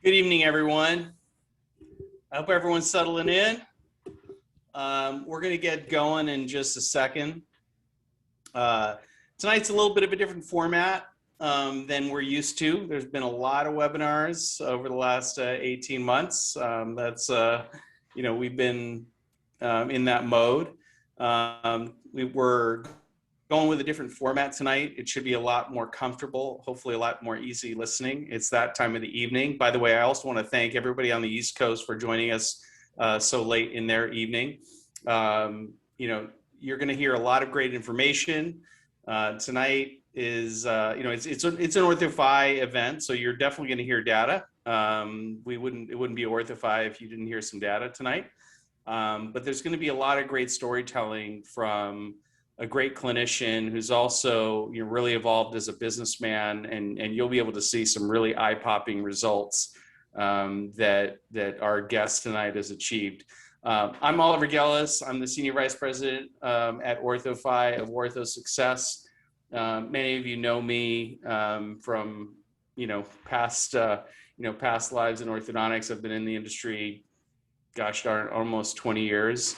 Good evening, everyone. I hope everyone's settling in. We're going to get going in just a second. Tonight's a little bit of a different format than we're used to. There's been a lot of webinars over the last 18 months. We've been in that mode. We were going with a different format tonight. It should be a lot more comfortable, hopefully a lot more easy listening. It's that time of the evening. By the way, I also want to thank everybody on the East Coast for joining us so late in their evening. You're going to hear a lot of great information. Tonight is, it's an OrthoFi event, so you're definitely going to hear data. It wouldn't be OrthoFi if you didn't hear some data tonight. But there's going to be a lot of great storytelling from a great clinician who's also really evolved as a businessman, and you'll be able to see some really eye-popping results that our guest tonight has achieved. I'm Oliver Gellis. I'm the Senior Vice President at OrthoFi of Ortho Success. Many of you know me from past lives in orthodontics. I've been in the industry, gosh darn, almost 20 years.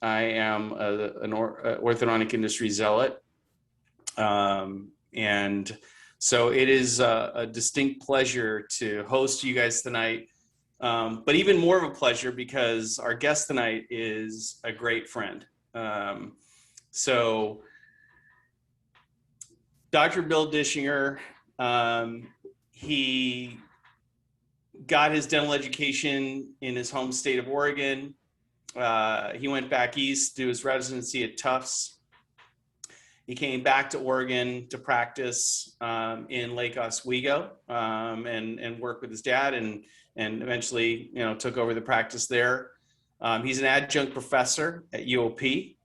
I am an orthodontic industry zealot. And so it is a distinct pleasure to host you guys tonight. But even more of a pleasure because our guest tonight is a great friend. So Dr. Bill Dischinger, he got his dental education in his home state of Oregon. He went back east to do his residency at Tufts. He came back to Oregon to practice in Lake Oswego and work with his dad, and eventually took over the practice there. He's an adjunct professor at UOP.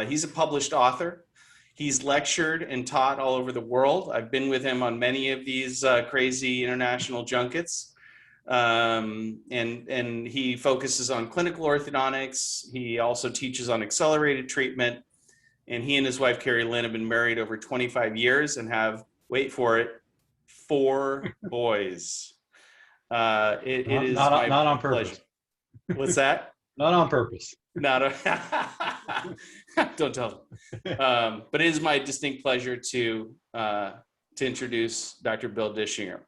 He's a published author. He's lectured and taught all over the world. I've been with him on many of these crazy international junkets. And he focuses on clinical orthodontics. He also teaches on accelerated treatment. And he and his wife, Carrie Lynn, have been married over 25 years and have, wait for it, 4 boys. It is not my on pleasure. purpose. What's that? Not on purpose. Don't tell them. But it is my distinct pleasure to introduce Dr. Bill Dischinger.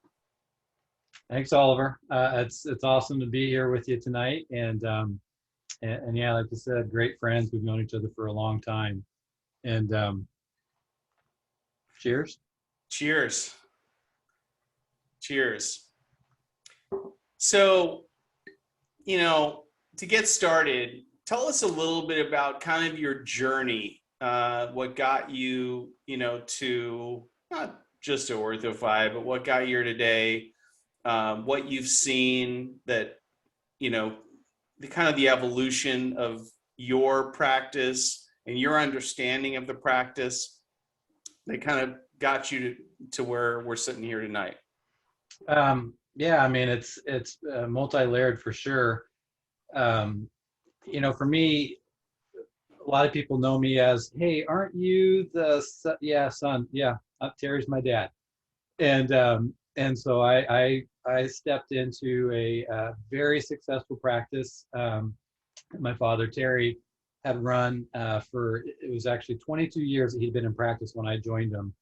Thanks, Oliver. It's awesome to be here with you tonight, and yeah, like you said, great friends. We've known each other for a long time, and cheers. Cheers. Cheers. So, to get started, tell us a little bit about kind of your journey, what got you, to not just to OrthoFi, but what got you here today, what you've seen that, the kind of the evolution of your practice and your understanding of the practice that kind of got you to where we're sitting here tonight. Yeah, I mean, it's multi-layered for sure. For me, a lot of people know me as, hey, aren't you the son? Yeah, Terry's my dad. And so I stepped into a very successful practice. My father, Terry, had run it was actually 22 years that he'd been in practice when I joined him.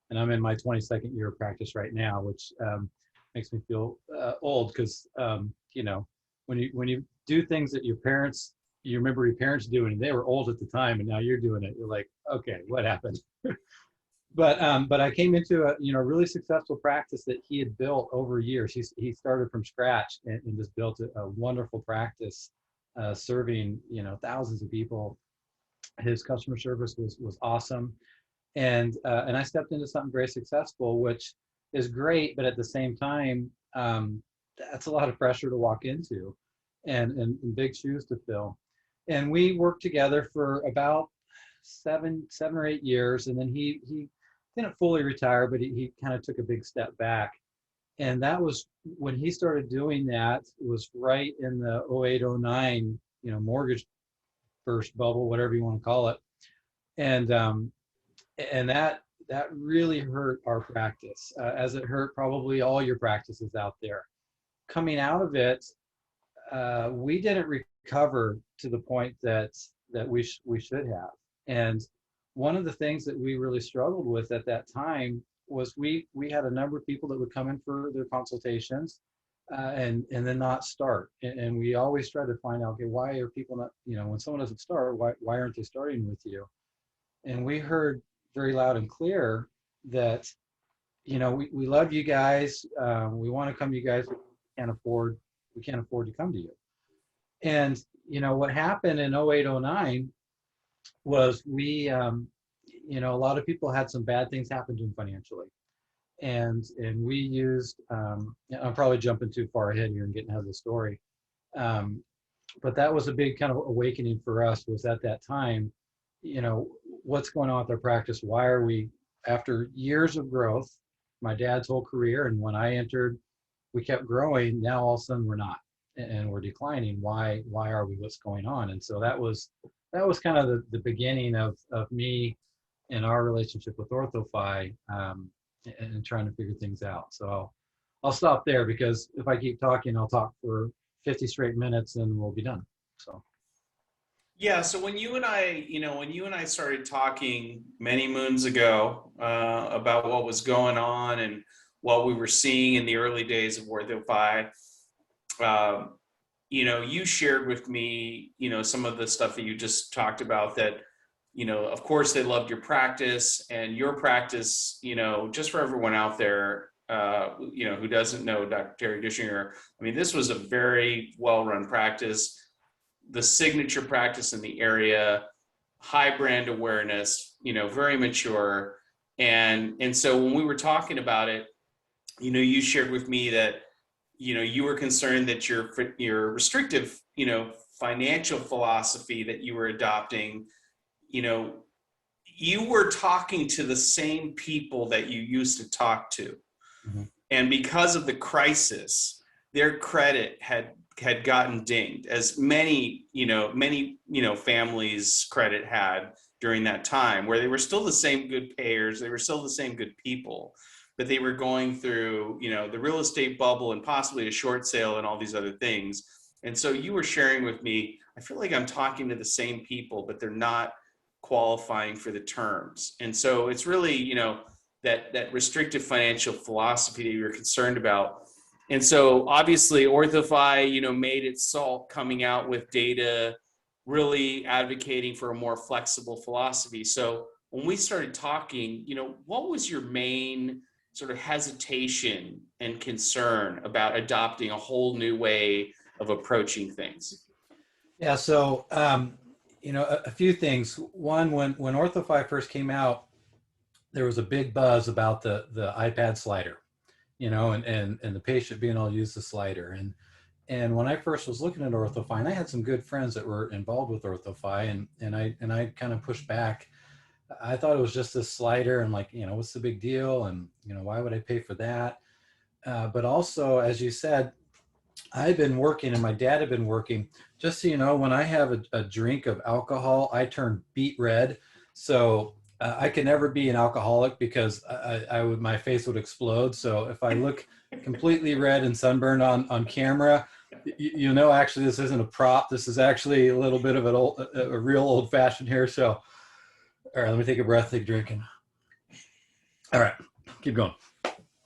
And I'm in my 22nd year of practice right now, which makes me feel old because, when you do things that you remember your parents doing, and they were old at the time, and now you're doing it, you're like, okay, what happened? But I came into a really successful practice that he had built over years. He started from scratch and just built a wonderful practice, serving thousands of people. His customer service was awesome, and I stepped into something very successful, which is great, but at the same time, that's a lot of pressure to walk into, and big shoes to fill. And we worked together for about seven or 8 years, and then he didn't fully retire, but he kind of took a big step back. And that was when he started doing that, was right in the 08, 09, mortgage burst bubble, whatever you want to call it. And that really hurt our practice, as it hurt probably all your practices out there. coming out of it, we didn't recover to the point that we should have. And one of the things that we really struggled with at that time was we had a number of people that would come in for their consultations, and then not start. And we always try to find out, okay, why are people not, when someone doesn't start, why aren't they starting with you? And we heard very loud and clear that, we love you guys. We want to come to you guys. We can't afford to come to you. And, what happened in 08, 09 was a lot of people had some bad things happen to them financially. And we used, I'm probably jumping too far ahead here and getting ahead of the story. But that was a big kind of awakening for us, was at that time, what's going on with our practice? Why are we, after years of growth, my dad's whole career, and when I entered, we kept growing. Now all of a sudden we're not, and we're declining. Why are we? What's going on? And so that was kind of the beginning of me and our relationship with OrthoFi, and trying to figure things out. So I'll stop there, because if I keep talking, I'll talk for 50 straight minutes and we'll be done. So. Yeah. So when you and I started talking many moons ago about what was going on and what we were seeing in the early days of OrthoFi, you shared with me, some of the stuff that you just talked about, that, of course they loved your practice, and your practice, just for everyone out there, who doesn't know Dr. Terry Dischinger, I mean, this was a very well-run practice, the signature practice in the area, high brand awareness, very mature. And so when we were talking about it, you shared with me that, you were concerned that your restrictive, financial philosophy that you were adopting, you were talking to the same people that you used to talk to. Mm-hmm. And because of the crisis, their credit had gotten dinged, as many families' credit had during that time, where they were still the same good payers, they were still the same good people, but they were going through, the real estate bubble and possibly a short sale and all these other things. And so you were sharing with me, I feel like I'm talking to the same people, but they're not qualifying for the terms. And so it's really, that restrictive financial philosophy that you're concerned about. And so obviously OrthoFi, made its salt coming out with data, really advocating for a more flexible philosophy. So when we started talking, what was your main sort of hesitation and concern about adopting a whole new way of approaching things? Yeah, so a few things. One, when OrthoFi first came out, there was a big buzz about the iPad slider, and the patient being able to use the slider. And when I first was looking at OrthoFi, and I had some good friends that were involved with OrthoFi, and I kind of pushed back. I thought it was just this slider, and like, what's the big deal? And, why would I pay for that? But also, as you said, I've been working, and my dad had been working. Just so you know, when I have a drink of alcohol, I turn beet red. So I can never be an alcoholic, because my face would explode. So if I look completely red and sunburned on camera, actually this isn't a prop. This is actually a little bit of a real old fashioned here. So, all right, let me take a breath, take a drink. All right, keep going.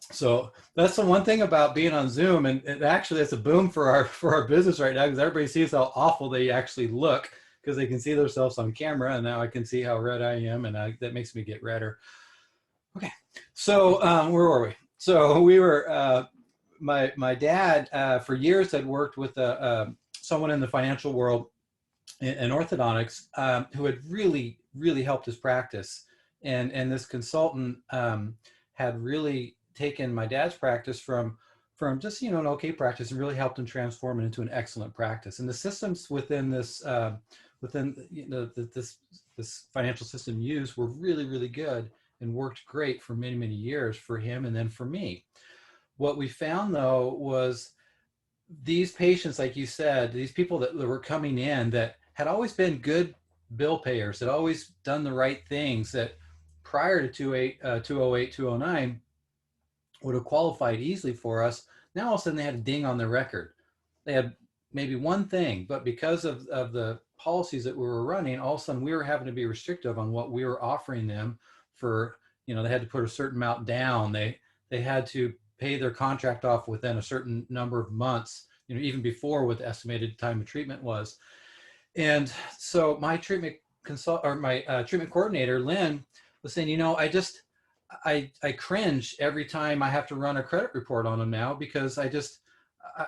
So that's the one thing about being on Zoom, and actually it's a boom for our business right now, because everybody sees how awful they actually look, because they can see themselves on camera, and now I can see how red I am, and that makes me get redder. Okay, so where were we? So we were, my dad for years had worked with someone in the financial world in orthodontics, who had really, really helped his practice. And this consultant had really taken my dad's practice from just, an okay practice, and really helped him transform it into an excellent practice. And the systems within this, this financial system used were really, really good, and worked great for many, many years for him, and then for me. What we found, though, was these patients, like you said, these people that were coming in that had always been good bill payers, had always done the right things, that prior to 2008, 2009, would have qualified easily for us. Now all of a sudden they had a ding on their record. They had maybe one thing, but because of the policies that we were running, all of a sudden we were having to be restrictive on what we were offering them for, they had to put a certain amount down. They had to pay their contract off within a certain number of months, even before what the estimated time of treatment was. And so my treatment treatment coordinator, Lynn, was saying, I cringe every time I have to run a credit report on them now, because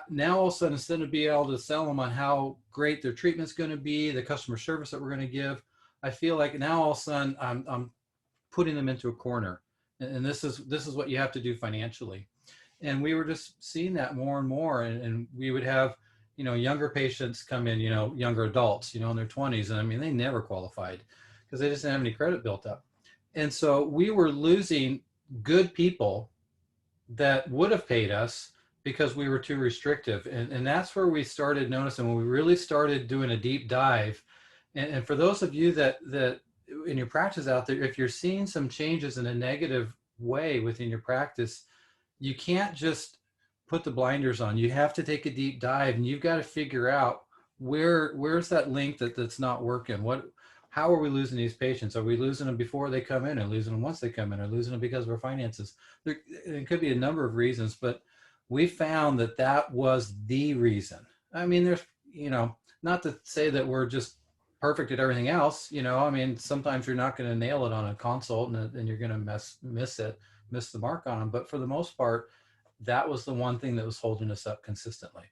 now all of a sudden, instead of being able to sell them on how great their treatment's going to be, the customer service that we're going to give, I feel like now all of a sudden I'm putting them into a corner, and this is what you have to do financially. And we were just seeing that more and more, and we would have younger patients come in, younger adults, in their 20s, and I mean they never qualified because they just didn't have any credit built up. And so we were losing good people that would have paid us because we were too restrictive. And that's where we started noticing, when we really started doing a deep dive. And for those of you that in your practice out there, if you're seeing some changes in a negative way within your practice, you can't just put the blinders on. You have to take a deep dive, and you've got to figure out where's that link that's not working. How are we losing these patients? Are we losing them before they come in, or losing them once they come in, or losing them because of our finances? It could be a number of reasons, but we found that was the reason. I mean, there's, not to say that we're just perfect at everything else, I mean, sometimes you're not going to nail it on a consult, and you're going to miss the mark on them. But for the most part, that was the one thing that was holding us up consistently.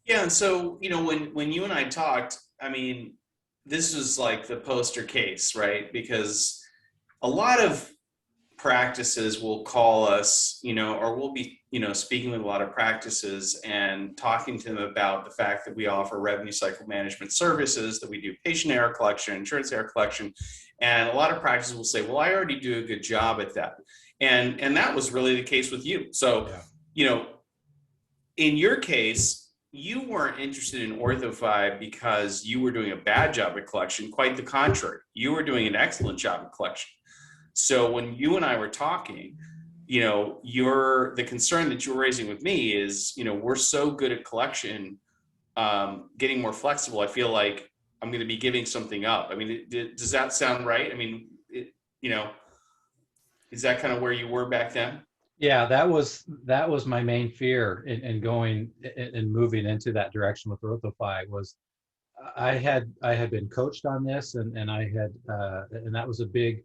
Yeah. And so, when you and I talked, I mean, this was like the poster case, right? Because a lot of practices will call us, or we'll be, speaking with a lot of practices and talking to them about the fact that we offer revenue cycle management services, that we do patient error collection, insurance error collection. And a lot of practices will say, well, I already do a good job at that. And that was really the case with you. So, Yeah. In your case, you weren't interested in OrthoFi because you were doing a bad job at collection. Quite the contrary. You were doing an excellent job at collection. So when you and I were talking, the concern that you're raising with me is, we're so good at collection, getting more flexible. I feel like I'm going to be giving something up. I mean, does that sound right? I mean, is that kind of where you were back then? Yeah, that was my main fear in going and moving into that direction with OrthoFi. Was I had been coached on this, and I had and that was a big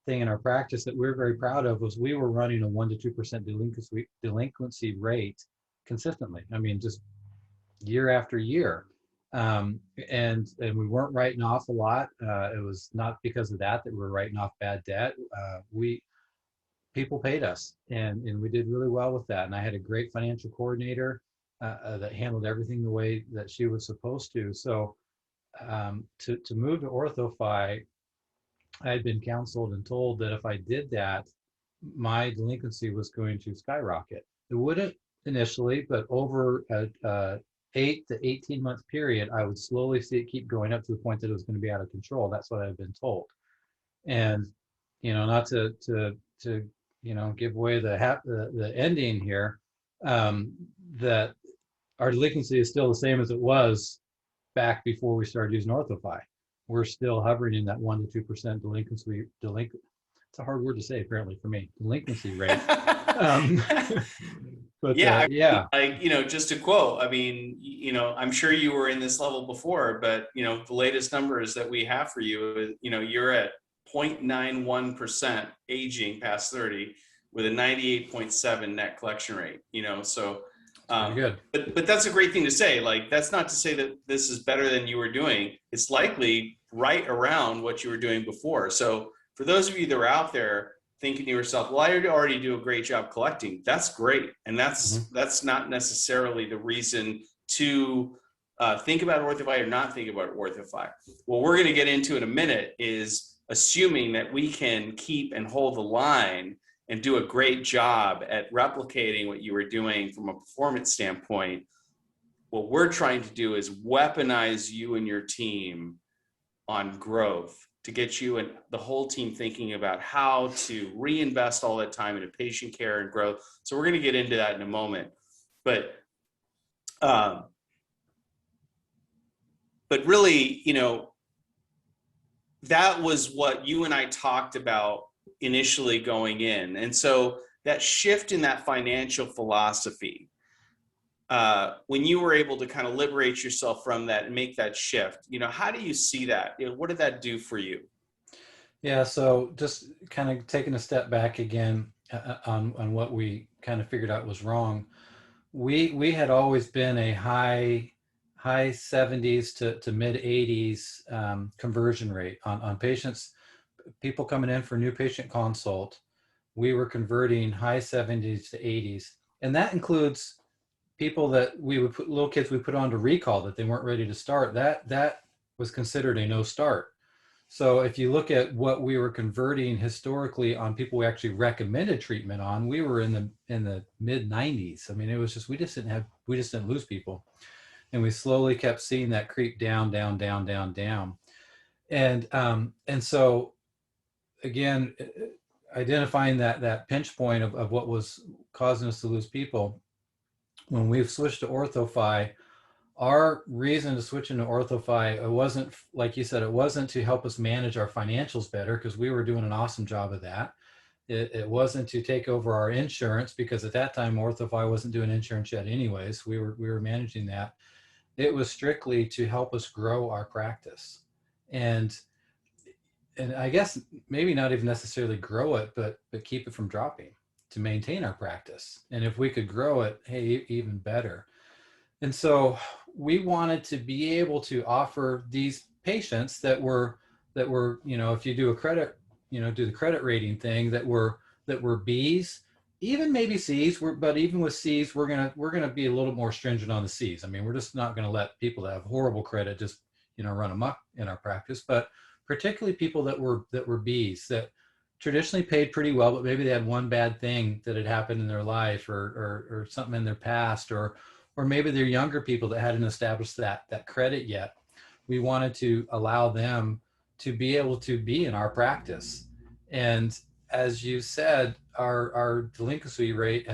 thing in our practice that we're very proud of. Was we were running a 1 to 2% delinquency rate consistently. I mean, just year after year, and we weren't writing off a lot. It was not because of that we were writing off bad debt. People paid us, and we did really well with that. And I had a great financial coordinator that handled everything the way that she was supposed to. So to move to OrthoFi, I had been counseled and told that if I did that, my delinquency was going to skyrocket. It wouldn't initially, but over a 8 to 18 month period, I would slowly see it keep going up to the point that it was going to be out of control. That's what I had been told. And not to give away the ending here, that our delinquency is still the same as it was back before we started using OrthoFi. We're still hovering in that 1 to 2% delinquency. It's a hard word to say, apparently, for me. Delinquency rate. But yeah, yeah. just to quote, I mean, I'm sure you were in this level before, but the latest numbers that we have for you, you're at 0.91% aging past 30 with a 98.7 net collection rate, so pretty good. But that's a great thing to say. Like, that's not to say that this is better than you were doing. It's likely right around what you were doing before. So for those of you that are out there thinking to yourself, well, I already do a great job collecting, that's great. And that's not necessarily the reason to think about OrthoFi or not think about OrthoFi. What we're going to get into in a minute is assuming that we can keep and hold the line and do a great job at replicating what you were doing from a performance standpoint. What we're trying to do is weaponize you and your team on growth to get you and the whole team thinking about how to reinvest all that time into patient care and growth. So we're going to get into that in a moment. Um, but really, that was what you and I talked about initially going in. And so that shift in that financial philosophy, when you were able to kind of liberate yourself from that and make that shift, how do you see that? What did that do for you? Yeah, so just kind of taking a step back again on what we kind of figured out was wrong. We had always been a high 70s to mid 80s conversion rate on patients, people coming in for new patient consult. We were converting high 70s to 80s, and that includes people that we would put, little kids we put on to recall that they weren't ready to start. That was considered a no start. So if you look at what we were converting historically on people we actually recommended treatment on, we were in the mid 90s. I mean, it was just we just didn't lose people, and we slowly kept seeing that creep down, down, down, down, down, and so again, identifying that pinch point of what was causing us to lose people. When we've switched to OrthoFi, our reason to switch into OrthoFi, it wasn't, like you said, it wasn't to help us manage our financials better, because we were doing an awesome job of that. It wasn't to take over our insurance, because at that time OrthoFi wasn't doing insurance yet anyways. We were managing that. It was strictly to help us grow our practice. And I guess maybe not even necessarily grow it, but keep it from dropping, to maintain our practice. And if we could grow it, hey, even better. And so we wanted to be able to offer these patients that were, if you do a credit, do the credit rating thing, that were B's, even maybe C's, but even with C's, we're gonna be a little more stringent on the C's. I mean, we're just not gonna let people that have horrible credit just run amok in our practice. But particularly people that were B's, that traditionally paid pretty well, but maybe they had one bad thing that had happened in their life, or something in their past, or maybe they're younger people that hadn't established that credit yet. We wanted to allow them to be able to be in our practice. And as you said, our delinquency rate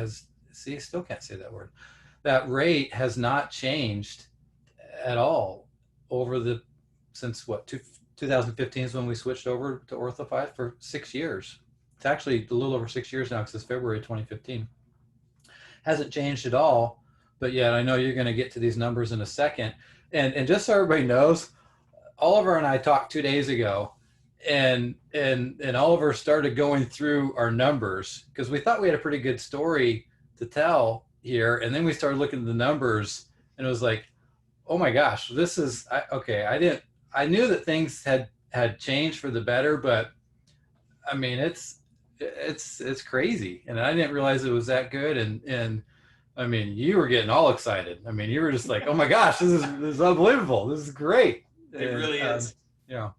still can't say that word. That rate has not changed at all since 2015 is when we switched over to OrthoFi, for 6 years. It's actually a little over 6 years now, because it's February 2015. Hasn't changed at all. But yet, I know you're going to get to these numbers in a second. And just so everybody knows, Oliver and I talked 2 days ago, and Oliver started going through our numbers, because we thought we had a pretty good story to tell here. And then we started looking at the numbers, and it was like, oh my gosh, this is okay. I knew that things had changed for the better, but I mean, it's crazy, and I didn't realize it was that good. And I mean, you were getting all excited. I mean, you were just like, oh my gosh, this is unbelievable. This is great. It really is. Yeah.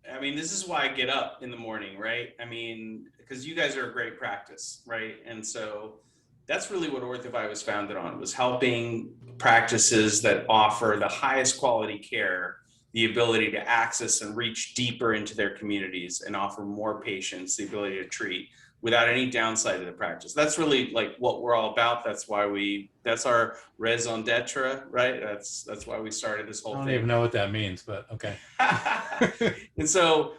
I mean, this is why I get up in the morning, right? I mean, because you guys are a great practice, right? And so that's really what OrthoFi was founded on, was helping practices that offer the highest quality care the ability to access and reach deeper into their communities and offer more patients the ability to treat without any downside to the practice. That's really like what we're all about. That's our raison d'etre, right? That's why we started this whole thing. I don't even know what that means, but okay. and so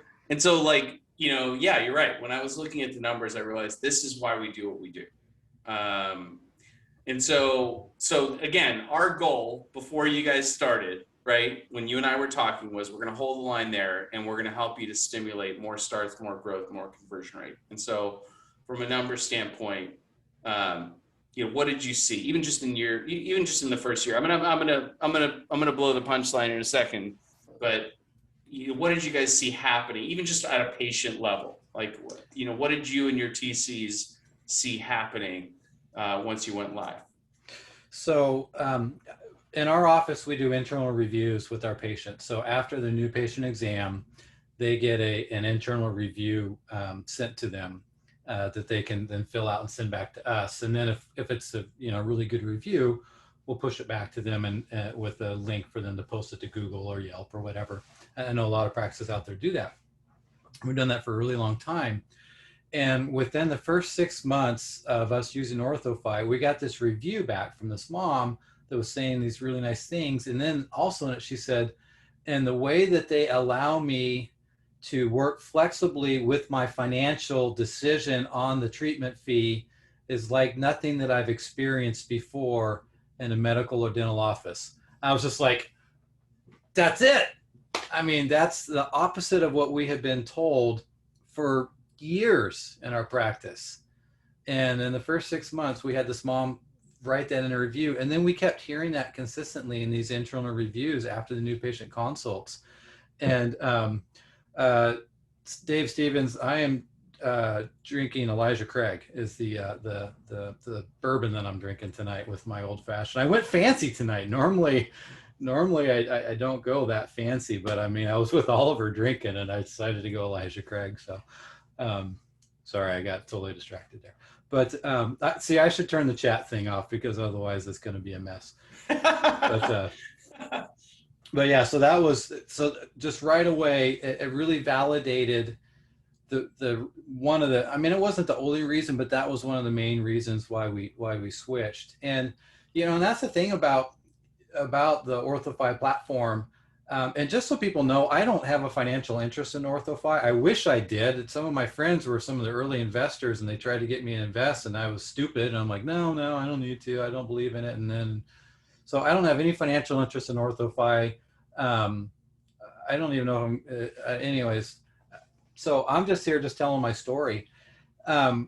like, yeah, you're right. When I was looking at the numbers, I realized this is why we do what we do. And so again, our goal before you guys started, right, when you and I were talking, was we're going to hold the line there, and we're going to help you to stimulate more starts, more growth, more conversion rate. And so from a numbers standpoint, what did you see, even just in the first year? I'm gonna blow the punchline in a second, but what did you guys see happening, even just at a patient level? Like, what did you and your TCs see happening once you went live? So in our office, we do internal reviews with our patients. So after the new patient exam, they get an internal review sent to them that they can then fill out and send back to us. And then if it's a really good review, we'll push it back to them and with a link for them to post it to Google or Yelp or whatever. I know a lot of practices out there do that. We've done that for a really long time. And within the first 6 months of us using OrthoFi, we got this review back from this mom that was saying these really nice things. And then also in it, she said, and the way that they allow me to work flexibly with my financial decision on the treatment fee is like nothing that I've experienced before in a medical or dental office. I was just like, that's it. I mean, that's the opposite of what we have been told for years in our practice. And in the first 6 months, we had this mom write that in a review. And then we kept hearing that consistently in these internal reviews after the new patient consults. And uh, Dave Stevens, I am drinking Elijah Craig is the bourbon that I'm drinking tonight with my old fashioned. I went fancy tonight. Normally I don't go that fancy, but I mean, I was with Oliver drinking and I decided to go Elijah Craig. So sorry, I got totally distracted there. But see, I should turn the chat thing off because otherwise it's going to be a mess. But yeah, so that was, so just right away, it really validated the one of the, I mean, it wasn't the only reason, but that was one of the main reasons why we switched. And, you know, and that's the thing about the OrthoFi platform. And just so people know, I don't have a financial interest in OrthoFi. I wish I did. Some of my friends were some of the early investors and they tried to get me to invest and I was stupid. And I'm like, no, I don't need to. I don't believe in it. And then, so I don't have any financial interest in OrthoFi. I don't even know if anyways. So I'm just here just telling my story, just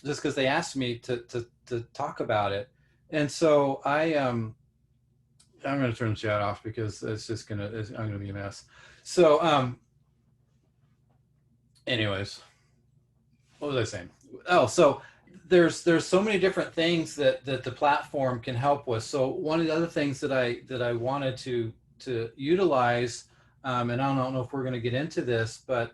because they asked me to talk about it. And so I'm going to turn the chat off because it's just I'm going to be a mess. So anyways, what was I saying? Oh, so there's so many different things that the platform can help with. So one of the other things that I wanted to utilize, and I don't know if we're going to get into this, but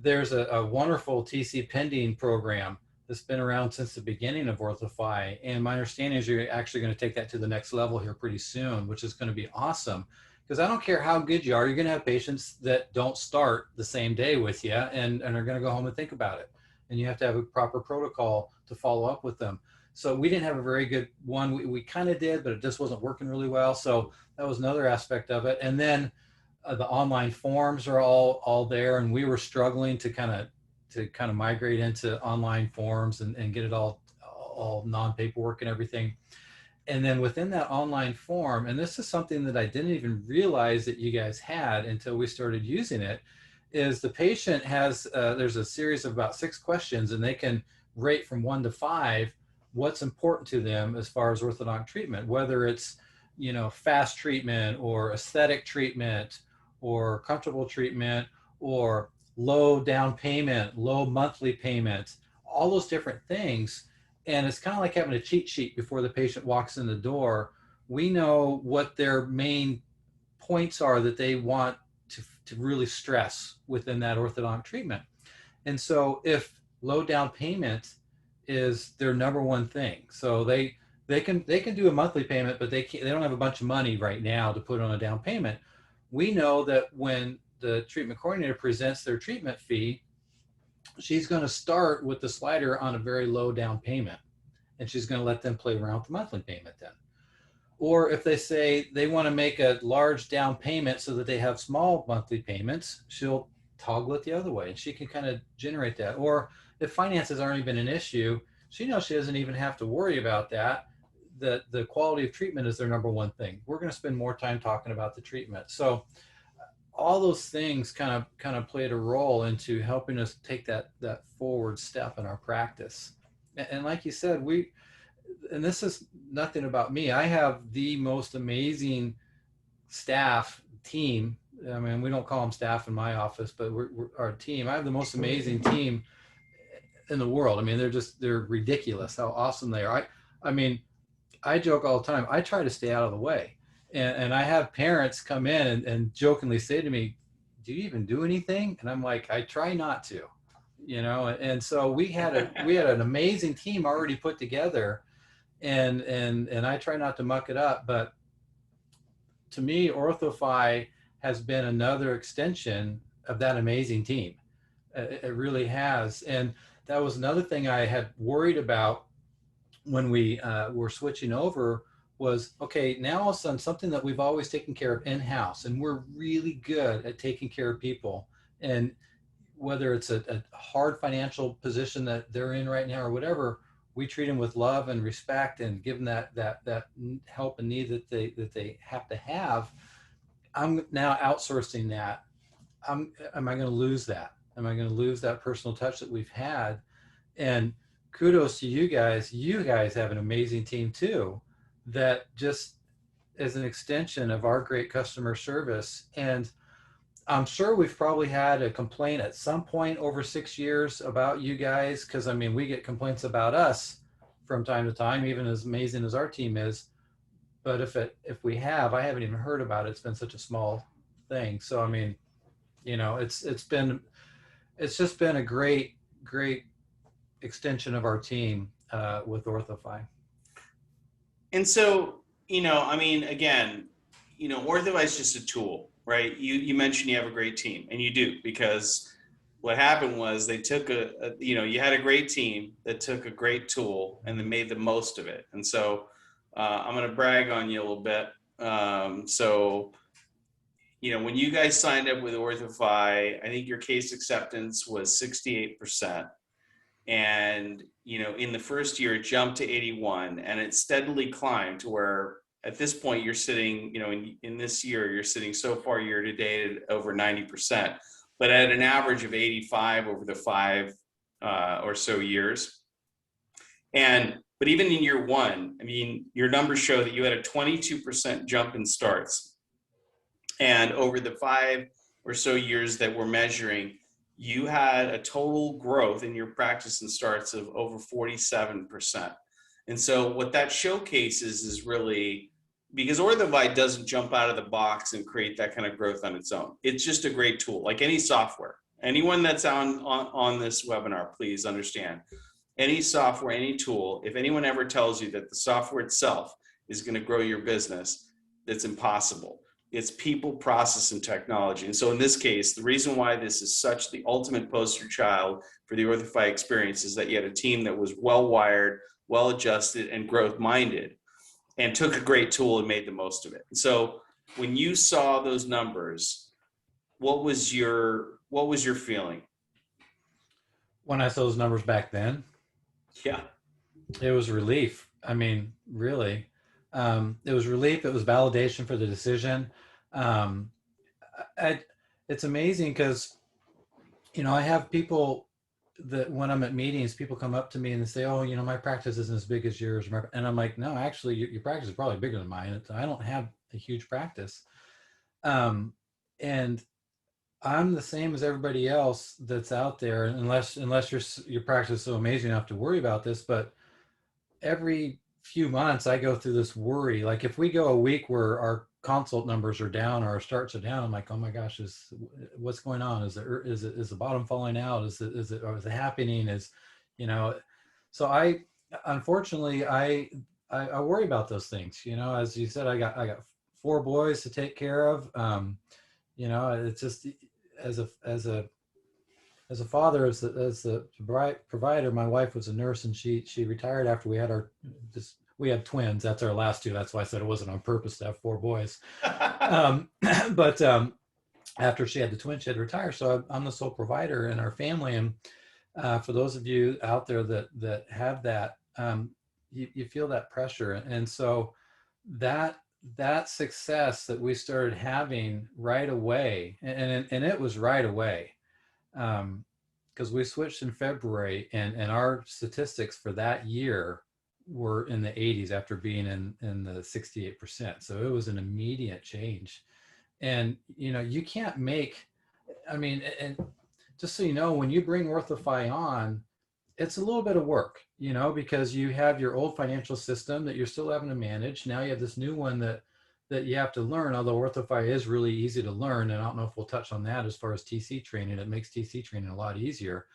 there's a wonderful TC pending program that's been around since the beginning of OrthoFi. And my understanding is you're actually going to take that to the next level here pretty soon, which is going to be awesome. Because I don't care how good you are, you're going to have patients that don't start the same day with you and are going to go home and think about it. And you have to have a proper protocol to follow up with them. So we didn't have a very good one. We kind of did, but it just wasn't working really well. So that was another aspect of it. And then the online forms are all there, and we were struggling to kind of migrate into online forms and get it all non-paperwork and everything. And then within that online form, and this is something that I didn't even realize that you guys had until we started using it, is the patient has, there's a series of about 6 questions, and they can rate from 1 to 5 what's important to them as far as orthodontic treatment, whether it's, you know, fast treatment or aesthetic treatment or comfortable treatment or low down payment, low monthly payment, all those different things. And it's kind of like having a cheat sheet before the patient walks in the door. We know what their main points are that they want to really stress within that orthodontic treatment. And so if low down payment is their number one thing, so they can do a monthly payment, but they don't have a bunch of money right now to put on a down payment. We know that when the treatment coordinator presents their treatment fee, she's going to start with the slider on a very low down payment, and she's going to let them play around with the monthly payment then. Or if they say they want to make a large down payment so that they have small monthly payments, she'll toggle it the other way, and she can kind of generate that. Or if finances aren't even an issue, she knows she doesn't even have to worry about that. The quality of treatment is their number one thing. We're going to spend more time talking about the treatment. So all those things kind of played a role into helping us take that forward step in our practice. And like you said, and this is nothing about me, I have the most amazing staff team. I mean, we don't call them staff in my office, but we're our team. I have the most amazing team in the world. I mean, they're ridiculous how awesome they are. I mean, I joke all the time, I try to stay out of the way. And I have parents come in and jokingly say to me, do you even do anything? And I'm like, I try not to, you know? And so we had an amazing team already put together, and I try not to muck it up. But to me, OrthoFi has been another extension of that amazing team. It really has. And that was another thing I had worried about when we were switching over was, okay, now all of a sudden something that we've always taken care of in-house, and we're really good at taking care of people. And whether it's a hard financial position that they're in right now or whatever, we treat them with love and respect and give them that help and need that they have to have. I'm now outsourcing that. Am I going to lose that? Am I going to lose that personal touch that we've had? And kudos to you guys. You guys have an amazing team too, that just is an extension of our great customer service. And I'm sure we've probably had a complaint at some point over 6 years about you guys, because I mean, we get complaints about us from time to time, even as amazing as our team is. But if we have, I haven't even heard about it. It's been such a small thing. So I mean, you know, it's just been a great extension of our team with OrthoFi. And so, you know, I mean, again, you know, OrthoFi is just a tool, right? You mentioned you have a great team, and you do, because what happened was they took you know, you had a great team that took a great tool and then made the most of it. And so I'm going to brag on you a little bit. So, you know, when you guys signed up with OrthoFi, I think your case acceptance was 68%. And, you know, in the first year, it jumped to 81, and it steadily climbed to where at this point you're sitting, you know, in this year, you're sitting so far year to date at over 90%, but at an average of 85 over the 5 or so years. But even in year one, I mean, your numbers show that you had a 22% jump in starts. And over the 5 or so years that we're measuring, you had a total growth in your practice and starts of over 47%. And so what that showcases is really, because OrthoFi doesn't jump out of the box and create that kind of growth on its own. It's just a great tool, like any software. Anyone that's on this webinar, please understand, any software, any tool, if anyone ever tells you that the software itself is going to grow your business, that's impossible. It's people, process, and technology. And so in this case, the reason why this is such the ultimate poster child for the OrthoFi experience is that you had a team that was well-wired, well-adjusted, and growth-minded, and took a great tool and made the most of it. And so when you saw those numbers, what was your feeling? When I saw those numbers back then, Yeah. it was relief. I mean, really, it was relief. It was validation for the decision. Um, it's amazing because, you know, I have people that when I'm at meetings, people come up to me and they say, "Oh, you know, my practice isn't as big as yours," and I'm like, "No, actually, your practice is probably bigger than mine. I don't have a huge practice, and I'm the same as everybody else that's out there, unless your practice is so amazing enough to worry about this, but." Every few months I go through this worry. Like if we go a week where our consult numbers are down or our starts are down, I'm like, oh my gosh, what's going on? Is the bottom falling out? Is it happening? You know, so unfortunately I worry about those things. You know, as you said, I got 4 boys to take care of. You know, it's just as a father, as the provider, my wife was a nurse, and she retired after we had twins. That's our last 2. That's why I said it wasn't on purpose to have 4 boys. But after she had the twins, she had to retire. So I'm the sole provider in our family. And for those of you out there that have that, you feel that pressure. And so that success that we started having right away, and it was right away. Because we switched in February, and our statistics for that year were in the 80s after being in the 68%. So it was an immediate change. And, you know, you can't make, I mean, and just so you know, when you bring OrthoFi on, it's a little bit of work, you know, because you have your old financial system that you're still having to manage. Now you have this new one that you have to learn, although OrthoFi is really easy to learn. And I don't know if we'll touch on that as far as TC training. It makes TC training a lot easier.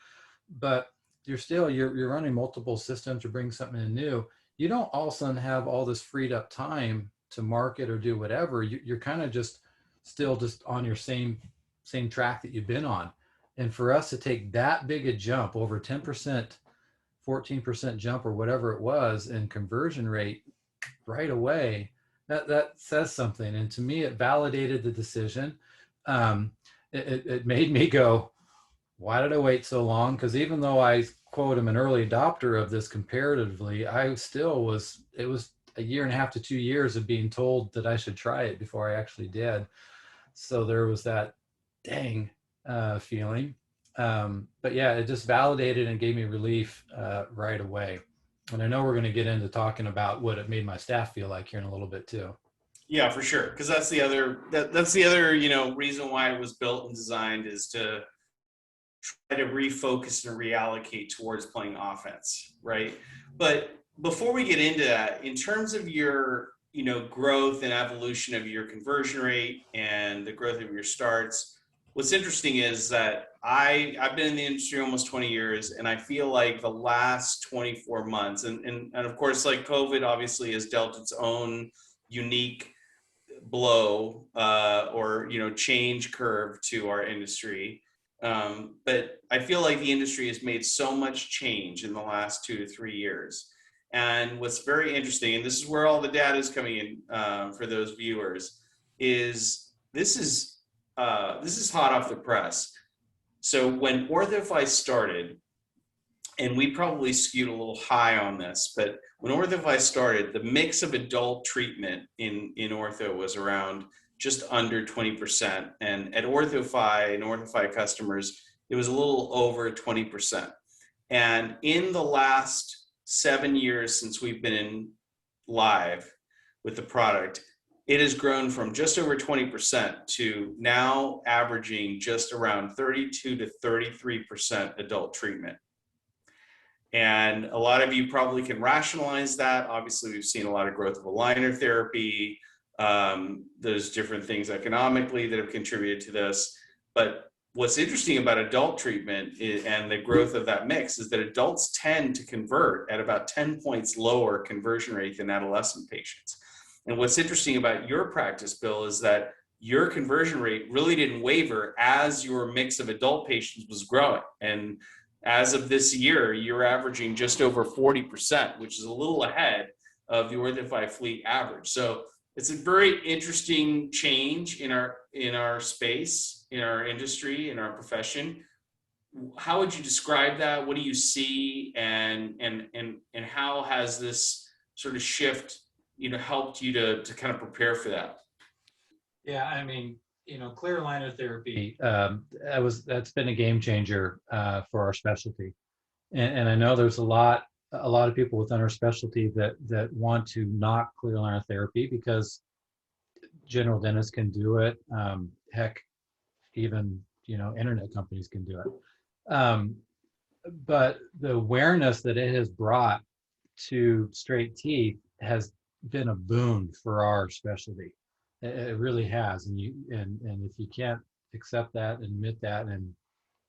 But you're running multiple systems to bring something in new. You don't all of a sudden have all this freed up time to market or do whatever. You're kind of just still on your same track that you've been on. And for us to take that big a jump, over 10%, 14% jump or whatever it was in conversion rate right away, that says something. And to me, it validated the decision. Um, it made me go, why did I wait so long? Because even though I quote am an early adopter of this comparatively, I still was, it was a year and a half to 2 years of being told that I should try it before I actually did. So there was that dang feeling. But yeah, it just validated and gave me relief right away. And I know we're going to get into talking about what it made my staff feel like here in a little bit too. Yeah, for sure. Because that's the other that's the other reason why it was built and designed, is to try to refocus and reallocate towards playing offense, right? But before we get into that, in terms of your growth and evolution of your conversion rate and the growth of your starts, what's interesting is that I've been in the industry almost 20 years, and I feel like the last 24 months, and of course, like COVID obviously has dealt its own unique blow, or change curve to our industry. But I feel like the industry has made so much change in the last 2 to 3 years. And what's very interesting, and this is where all the data is coming in, for those viewers, is this is hot off the press. So when OrthoFi started, and we probably skewed a little high on this, but when OrthoFi started, the mix of adult treatment in ortho was around just under 20%. And at OrthoFi and OrthoFi customers, it was a little over 20%. And in the last 7 years since we've been in live with the product, it has grown from just over 20% to now averaging just around 32 to 33% adult treatment. And a lot of you probably can rationalize that. Obviously, we've seen a lot of growth of aligner therapy. There's different things economically that have contributed to this. But what's interesting about adult treatment and the growth of that mix is that adults tend to convert at about 10 points lower conversion rate than adolescent patients. And what's interesting about your practice, Bill, is that your conversion rate really didn't waver as your mix of adult patients was growing. And as of this year, you're averaging just over 40%, which is a little ahead of the OrthoFi fleet average. So it's a very interesting change in our space, in our industry, in our profession. How would you describe that? What do you see, and how has this sort of shift, helped you to kind of prepare for that? Yeah, I mean, clear aligner therapy, that's been a game changer for our specialty. And I know there's a lot of people within our specialty that want to knock clear aligner therapy because general dentists can do it. Heck, even internet companies can do it. But the awareness that it has brought to straight teeth has been a boon for our specialty. It really has. And if you can't accept that, admit that, and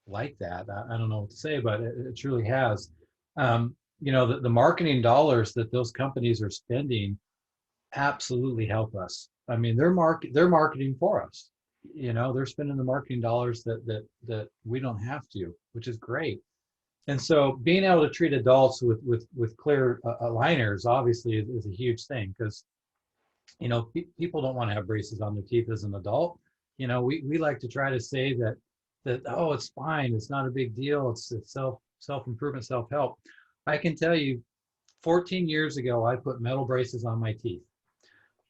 like that, I don't know what to say, but it truly has. The marketing dollars that those companies are spending absolutely help us. I mean, they're marketing for us. They're spending the marketing dollars that we don't have to, which is great. And so being able to treat adults with clear aligners obviously is a huge thing, because people don't want to have braces on their teeth as an adult. We like to try to say that oh, it's fine, it's not a big deal, it's self-improvement, self-help. I can tell you, 14 years ago, I put metal braces on my teeth.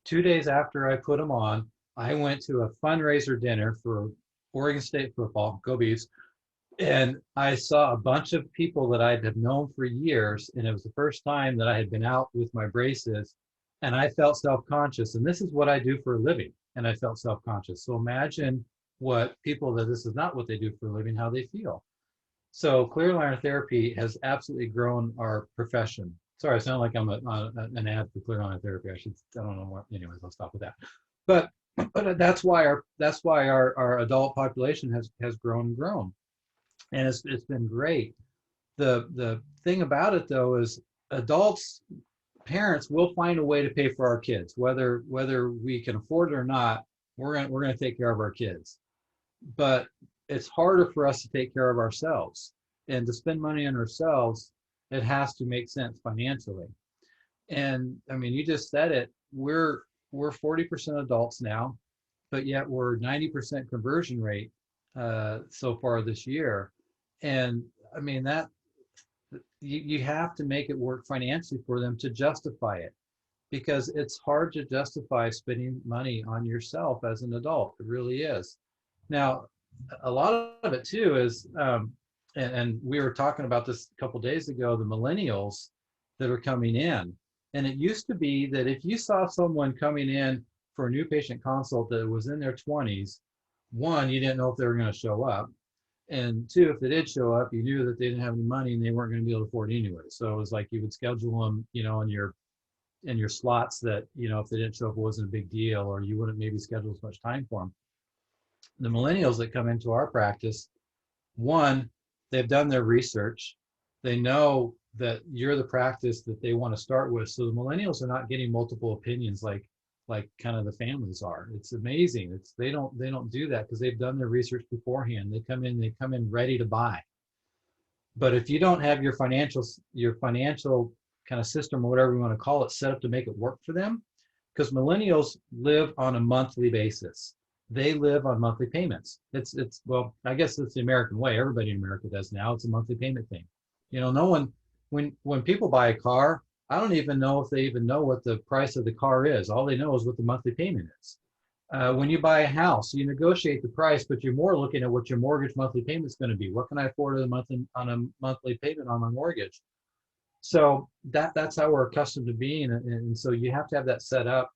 2 days after I put them on, I went to a fundraiser dinner for Oregon State football, go Bees, and I saw a bunch of people that I had known for years, and it was the first time that I had been out with my braces, and I felt self-conscious. And this is what I do for a living, and I felt self-conscious. So imagine what people that this is not what they do for a living, how they feel. So clear aligner therapy has absolutely grown our profession. Sorry, I sound like I'm an ad for clear aligner therapy. I don't know what. Anyways, I'll stop with that. But that's why our adult population has grown and grown, and it's been great. The thing about it though is adults, parents will find a way to pay for our kids, whether we can afford it or not. We're gonna take care of our kids. But it's harder for us to take care of ourselves, and to spend money on ourselves, it has to make sense financially. And I mean, you just said it. We're 40% adults now, but yet we're 90% conversion rate so far this year. And I mean that you have to make it work financially for them to justify it, because it's hard to justify spending money on yourself as an adult. It really is. Now, a lot of it too is, and we were talking about this a couple days ago, the millennials that are coming in. And it used to be that if you saw someone coming in for a new patient consult that was in their 20s, one, you didn't know if they were going to show up. And two, if they did show up, you knew that they didn't have any money and they weren't going to be able to afford it anyway. So it was like you would schedule them, you know, in your slots that, you know, if they didn't show up, it wasn't a big deal, or you wouldn't maybe schedule as much time for them. The millennials that come into our practice, one, they've done their research. They know that you're the practice that they want to start with. So the millennials are not getting multiple opinions like kind of the families are. It's amazing. They don't do that because they've done their research beforehand. They come in ready to buy. But if you don't have your financial kind of system, or whatever you want to call it, set up to make it work for them, because millennials live on a monthly basis. They live on monthly payments. It's well, I guess it's the American way. Everybody in America does now. It's a monthly payment thing. You know, no one, when people buy a car, I don't even know if they even know what the price of the car is. All they know is what the monthly payment is. When you buy a house, you negotiate the price, but you're more looking at what your mortgage monthly payment is going to be. What can I afford on a monthly payment on my mortgage? So that's how we're accustomed to being, and so you have to have that set up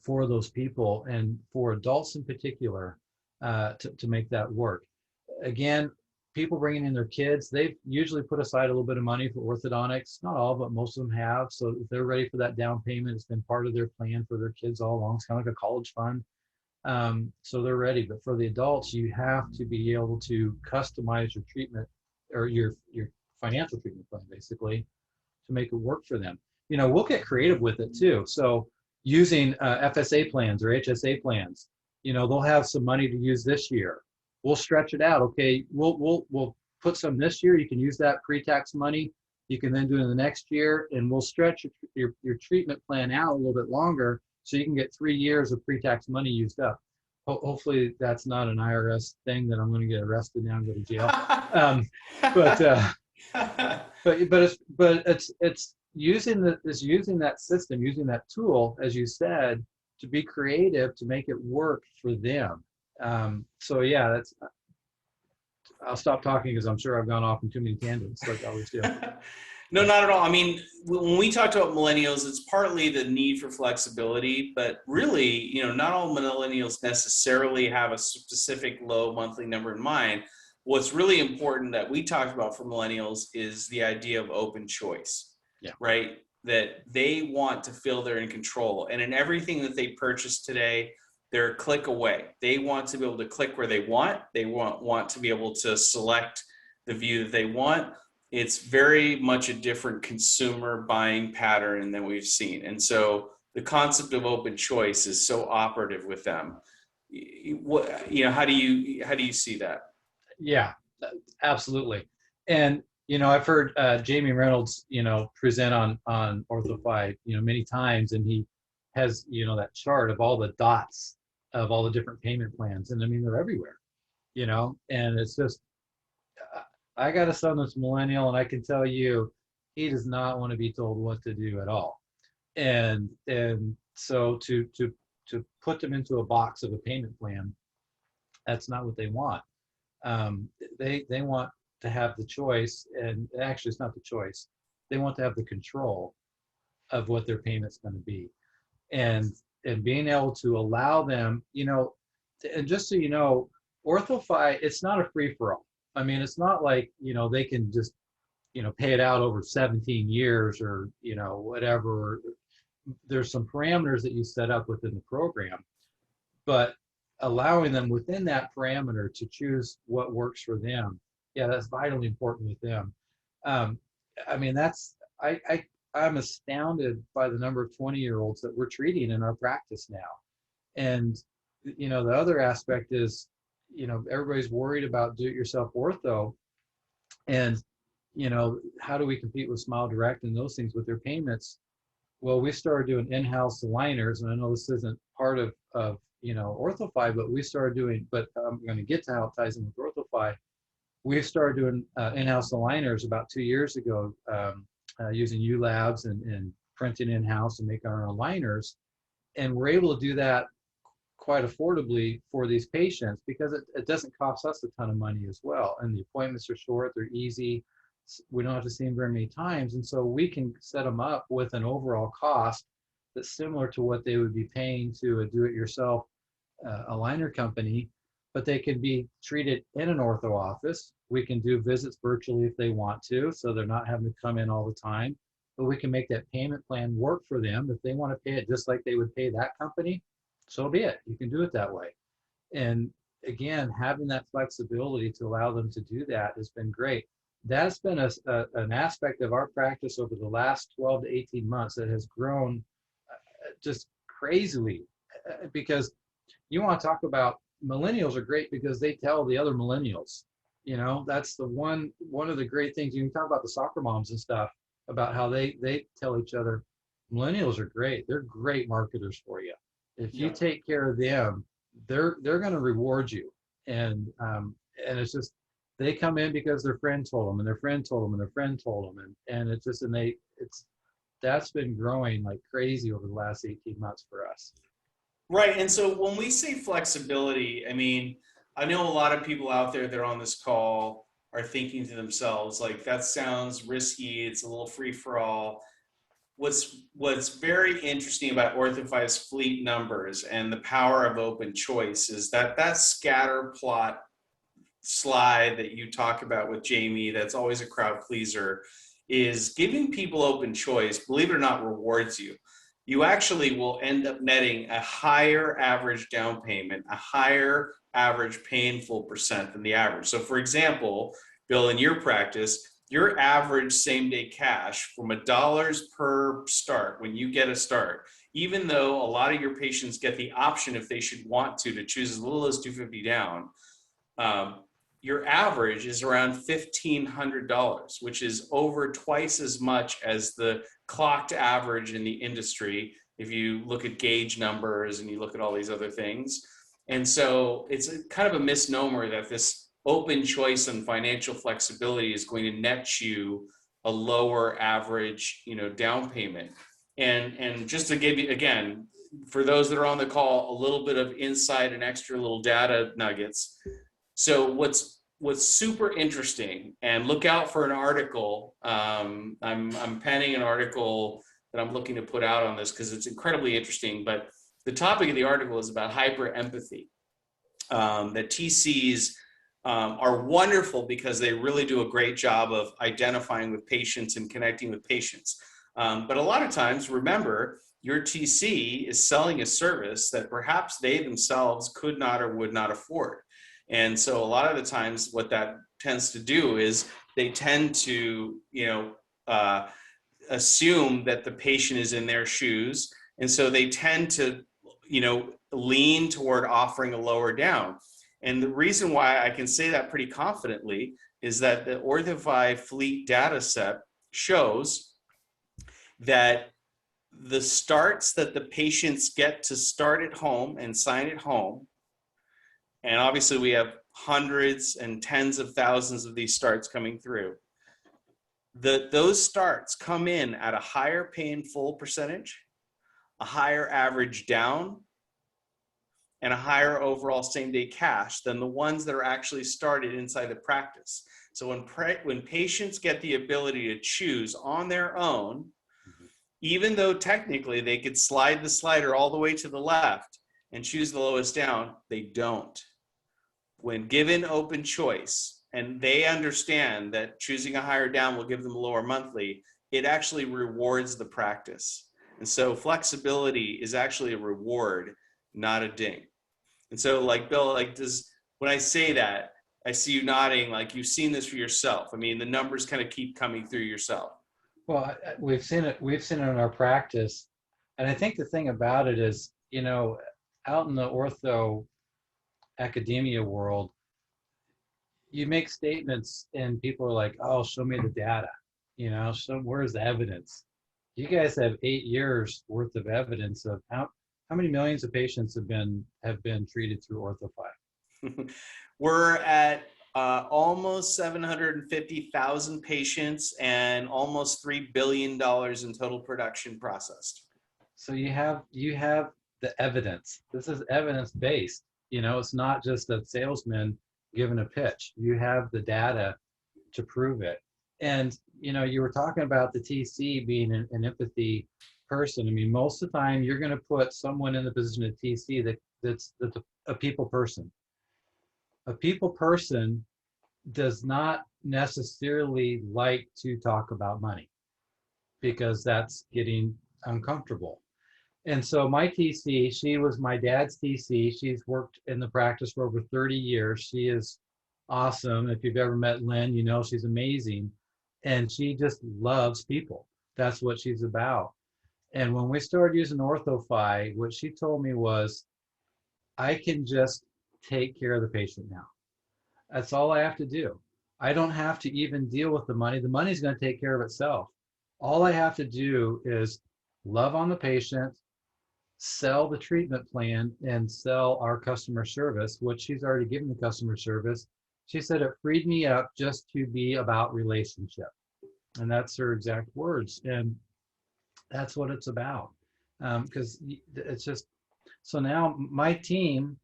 for those people, and for adults in particular, to make that work. Again, people bringing in their kids, they've usually put aside a little bit of money for orthodontics. Not all, but most of them have. So if they're ready for that down payment, it's been part of their plan for their kids all along. It's kind of like a college fund. So they're ready. But for the adults, you have to be able to customize your treatment, or your financial treatment plan, basically, to make it work for them. You know, we'll get creative with it too. So using FSA plans or HSA plans, you know, they'll have some money to use this year. We'll stretch it out. Okay, we'll put some this year. You can use that pre-tax money. You can then do it in the next year, and we'll stretch your treatment plan out a little bit longer, so you can get 3 years of pre-tax money used up. Hopefully that's not an IRS thing that I'm going to get arrested now and go to jail. But it's using that system, using that tool, as you said, to be creative, to make it work for them. So yeah, I'll stop talking because I'm sure I've gone off in too many tangents, like I always do. No, not at all. I mean, when we talk about millennials, it's partly the need for flexibility, but really, you know, not all millennials necessarily have a specific low monthly number in mind. What's really important that we talked about for millennials is the idea of open choice, right? That they want to feel they're in control. And in everything that they purchase today, they're a click away. They want to be able to click where they want. They want to be able to select the view that they want. It's very much a different consumer buying pattern than we've seen. And so the concept of open choice is so operative with them. You know, how do you see that? Yeah, absolutely. And, you know, I've heard Jamie Reynolds, you know, present on OrthoFi, you know, many times, and he has, you know, that chart of all the dots of all the different payment plans. And I mean, they're everywhere, you know, and it's just, I got a son that's millennial, and I can tell you, he does not want to be told what to do at all. And so to put them into a box of a payment plan, that's not what they want. They want to have the choice, and actually it's not the choice. They want to have the control of what their payment's going to be, and being able to allow them, you know, and just so you know, OrthoFi, it's not a free for all. I mean, it's not like, you know, they can just, you know, pay it out over 17 years or, you know, whatever. There's some parameters that you set up within the program, but allowing them within that parameter to choose what works for them. Yeah, that's vitally important with them. I mean, I'm astounded by the number of 20-year-olds that we're treating in our practice now. And, you know, the other aspect is, everybody's worried about do-it-yourself ortho, and how do we compete with Smile Direct and those things with their payments? Well, we started doing in-house aligners, and I know this isn't part of OrthoFi, but we started doing. But I'm going to get to how it ties in with OrthoFi. We started doing in-house aligners about 2 years ago, using U Labs and printing in-house and making our own aligners, and we're able to do that quite affordably for these patients because it doesn't cost us a ton of money as well, and the appointments are short, they're easy. We don't have to see them very many times, and so we can set them up with an overall cost that's similar to what they would be paying to a do-it-yourself aligner company, but they can be treated in an ortho office. We can do visits virtually if they want to, so they're not having to come in all the time, but we can make that payment plan work for them. If they want to pay it just like they would pay that company, so be it. You can do it that way. And again, having that flexibility to allow them to do that has been great. That's been an aspect of our practice over the last 12 to 18 months that has grown just crazily, because you want to talk about millennials are great because they tell the other millennials. That's the one of the great things. You can talk about the soccer moms and stuff about how they tell each other, millennials are great. They're great marketers for you. If you take care of them, they're going to reward you. And it's just, they come in because their friend told them, and their friend told them, and their friend told them, and it's just, that's been growing like crazy over the last 18 months for us. Right. And so when we say flexibility, I mean, I know a lot of people out there that are on this call are thinking to themselves, like, that sounds risky. It's a little free for all. What's very interesting about OrthoFi's fleet numbers and the power of open choice is that scatter plot slide that you talk about with Jamie, that's always a crowd pleaser, is giving people open choice, believe it or not, rewards you. You actually will end up netting a higher average down payment, a higher average pay in full percent than the average. So for example, Bill, in your practice, your average same day cash from $1 per start when you get a start, even though a lot of your patients get the option, if they should want to choose as little as $250 down, your average is around $1,500, which is over twice as much as the clocked average in the industry, if you look at gauge numbers and you look at all these other things. And so it's kind of a misnomer that this open choice and financial flexibility is going to net you a lower average, down payment. And just to give you, again, for those that are on the call, a little bit of insight and extra little data nuggets. So what's super interesting, and look out for an article. I'm penning an article that I'm looking to put out on this because it's incredibly interesting. But the topic of the article is about hyper empathy. That TCs are wonderful because they really do a great job of identifying with patients and connecting with patients. But a lot of times, remember, your TC is selling a service that perhaps they themselves could not or would not afford. And so a lot of the times what that tends to do is they tend to, assume that the patient is in their shoes. And so they tend to, lean toward offering a lower down. And the reason why I can say that pretty confidently is that the OrthoFi fleet data set shows that the starts that the patients get to start at home and sign at home, and obviously we have hundreds and tens of thousands of these starts coming through, those starts come in at a higher pay in full percentage, a higher average down, and a higher overall same day cash than the ones that are actually started inside the practice. So when patients get the ability to choose on their own, even though technically they could slide the slider all the way to the left and choose the lowest down, they don't. When given open choice and they understand that choosing a higher down will give them a lower monthly, it actually rewards the practice. And so flexibility is actually a reward, not a ding. And so, like, Bill, when I say that, I see you nodding like you've seen this for yourself. I mean, the numbers kind of keep coming through yourself. Well, we've seen it in our practice. And I think the thing about it is, out in the ortho academia world, you make statements and people are like, oh, show me the data, where's the evidence? You guys have 8 years worth of evidence of how many millions of patients have been treated through OrthoFi. We're at almost 750,000 patients and almost $3 billion in total production processed. So you have the evidence. This is evidence based. It's not just a salesman giving a pitch. You have the data to prove it. And you were talking about the TC being an empathy person. I mean, most of the time you're going to put someone in the position of TC that's a people person. A people person does not necessarily like to talk about money because that's getting uncomfortable. And so my TC, she was my dad's TC. She's worked in the practice for over 30 years. She is awesome. If you've ever met Lynn, she's amazing. And she just loves people. That's what she's about. And when we started using OrthoFi, what she told me was, I can just take care of the patient now. That's all I have to do. I don't have to even deal with the money. The money's going to take care of itself. All I have to do is love on the patient, sell the treatment plan, and sell our customer service, which she's already given the customer service. She said it freed me up just to be about relationship. And that's her exact words. And that's what it's about. Because it's just, so now my team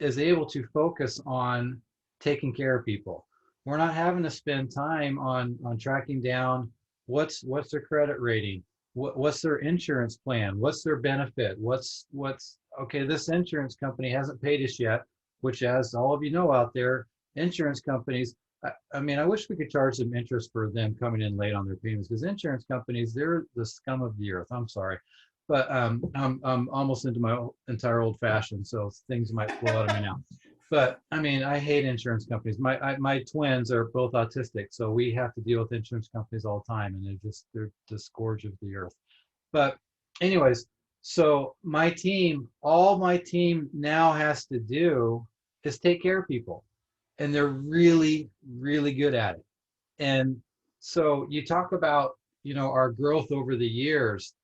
is able to focus on taking care of people. We're not having to spend time on tracking down what's their credit rating, what's their insurance plan, what's their benefit, what's okay, this insurance company hasn't paid us yet, which, as all of you know out there, insurance companies, I mean, I wish we could charge them interest for them coming in late on their payments, because insurance companies, they're the scum of the earth. I'm sorry. But I'm almost into my entire old fashioned, so things might flow out of me now. But I mean, I hate insurance companies. My twins are both autistic, so we have to deal with insurance companies all the time, and they're the scourge of the earth. But anyways, so all my team now has to do is take care of people, and they're really, really good at it. And so you talk about, our growth over the years.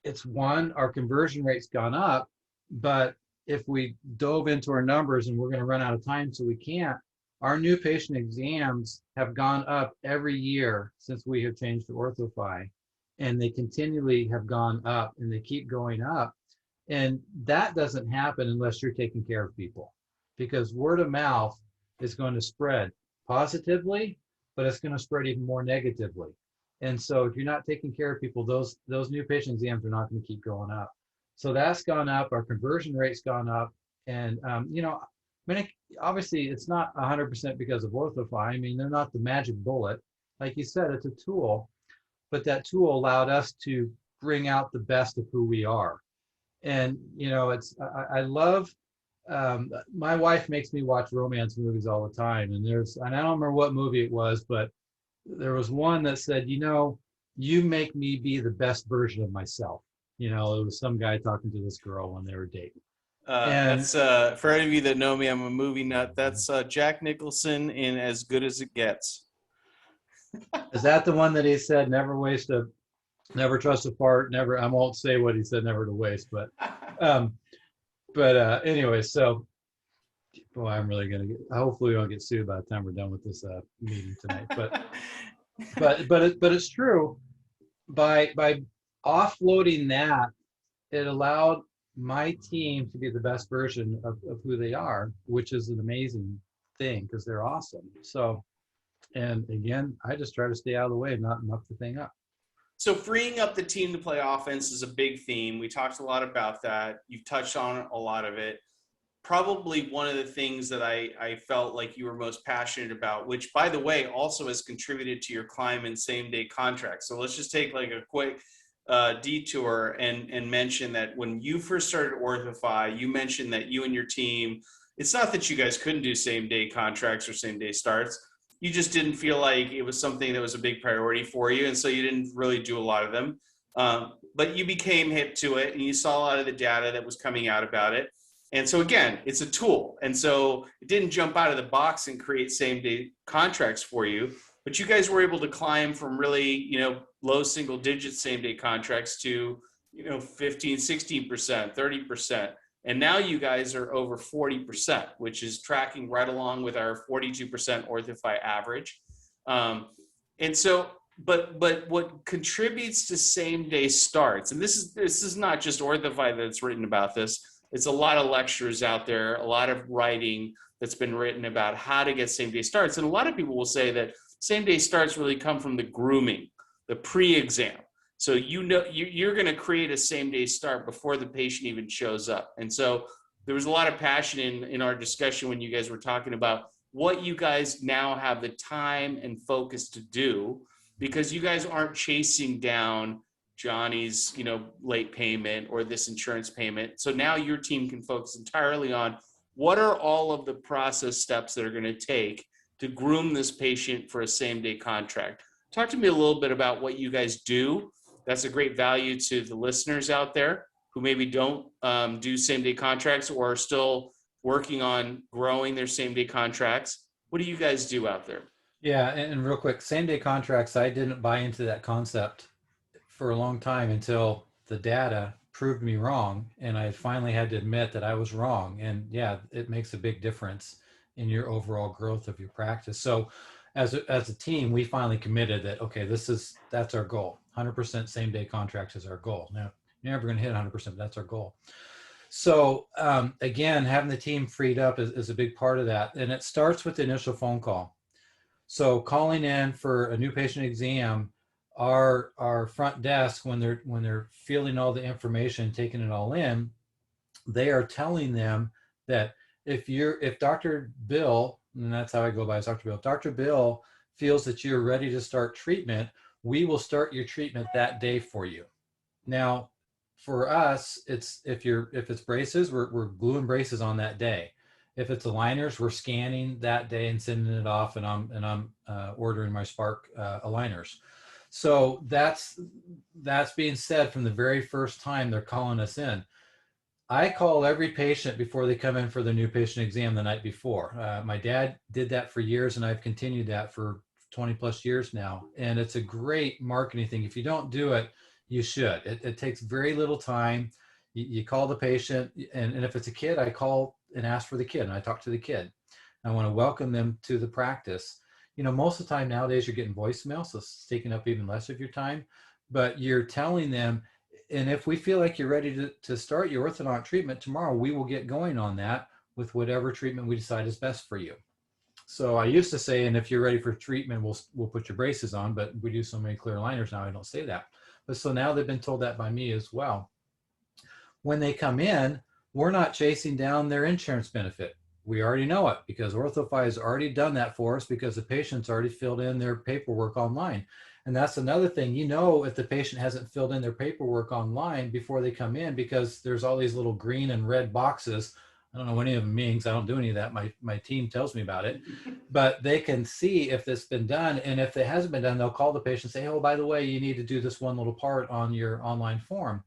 It's one, our conversion rate's gone up, but if we dove into our numbers, and we're going to run out of time, so we can't, our new patient exams have gone up every year since we have changed to OrthoFi, and they continually have gone up, and they keep going up. And that doesn't happen unless you're taking care of people, because word of mouth is going to spread positively, but it's going to spread even more negatively. And so if you're not taking care of people, those new patient exams are not going to keep going up. So that's gone up. Our conversion rate's gone up. And, I mean, obviously it's not 100% because of OrthoFi. I mean, they're not the magic bullet. Like you said, it's a tool, but that tool allowed us to bring out the best of who we are. And, I love, my wife makes me watch romance movies all the time. And I don't remember what movie it was, but there was one that said, you make me be the best version of myself. It was some guy talking to this girl when they were dating. That's for any of you that know me, I'm a movie nut. That's Jack Nicholson in As Good as It Gets. Is that the one that he said, never trust a fart, never, I won't say what he said, never to waste, but anyway, so, boy, I'm really going to hopefully we don't get sued by the time we're done with this meeting tonight, but it's true. By offloading that, it allowed my team to be the best version of who they are, which is an amazing thing because they're awesome. So, and again, I just try to stay out of the way and not muck the thing up. So freeing up the team to play offense is a big theme. We talked a lot about that. You've touched on a lot of it. Probably one of the things that I felt like you were most passionate about, which, by the way, also has contributed to your climb in same-day contracts. So let's just take like a quick detour and mention that when you first started OrthoFi, you mentioned that you and your team, it's not that you guys couldn't do same-day contracts or same-day starts. You just didn't feel like it was something that was a big priority for you, and so you didn't really do a lot of them. But you became hip to it, and you saw a lot of the data that was coming out about it. And so again, it's a tool. And so it didn't jump out of the box and create same day contracts for you, but you guys were able to climb from really, low single digit same day contracts to, 15, 16%, 30%. And now you guys are over 40%, which is tracking right along with our 42% OrthoFi average. And so, but what contributes to same day starts, and this is not just OrthoFi that's written about this. It's a lot of lectures out there, a lot of writing that's been written about how to get same day starts. And a lot of people will say that same day starts really come from the grooming, the pre-exam. So you're going to create a same day start before the patient even shows up. And so there was a lot of passion in our discussion when you guys were talking about what you guys now have the time and focus to do, because you guys aren't chasing down Johnny's, late payment or this insurance payment. So now your team can focus entirely on what are all of the process steps that are going to take to groom this patient for a same day contract. Talk to me a little bit about what you guys do. That's a great value to the listeners out there who maybe don't do same day contracts or are still working on growing their same day contracts. What do you guys do out there? Yeah, and real quick, same day contracts, I didn't buy into that concept for a long time until the data proved me wrong, and I finally had to admit that I was wrong. And yeah, it makes a big difference in your overall growth of your practice. So as a team, we finally committed that, okay, that's our goal. 100% same day contracts is our goal. Now, you're never going to hit 100%, but that's our goal. So again, having the team freed up is a big part of that. And it starts with the initial phone call. So calling in for a new patient exam, our front desk, when they're filling all the information, taking it all in, they are telling them that if Dr. Bill, and that's how I go by as Dr. Bill, if Dr. Bill feels that you're ready to start treatment, we will start your treatment that day for you. Now, for us, if it's braces, we're gluing braces on that day. If it's aligners, we're scanning that day and sending it off, and I'm ordering my Spark aligners. So that's being said from the very first time they're calling us in. I call every patient before they come in for the new patient exam the night before. My dad did that for years, and I've continued that for 20 plus years now. And it's a great marketing thing. If you don't do it, you should. It takes very little time. You call the patient, and if it's a kid, I call and ask for the kid, and I talk to the kid. I want to welcome them to the practice. Most of the time nowadays you're getting voicemail, so it's taking up even less of your time, but you're telling them, and if we feel like you're ready to start your orthodont treatment tomorrow, we will get going on that with whatever treatment we decide is best for you. So I used to say, and if you're ready for treatment, we'll put your braces on, but we do so many clear aligners now, I don't say that. But so now they've been told that by me as well. When they come in, we're not chasing down their insurance benefit. We already know it because OrthoFi has already done that for us because the patient's already filled in their paperwork online. And that's another thing, if the patient hasn't filled in their paperwork online before they come in, because there's all these little green and red boxes. I don't know what any of them means. I don't do any of that. My team tells me about it, but they can see if it's been done. And if it hasn't been done, they'll call the patient and say, oh, by the way, you need to do this one little part on your online form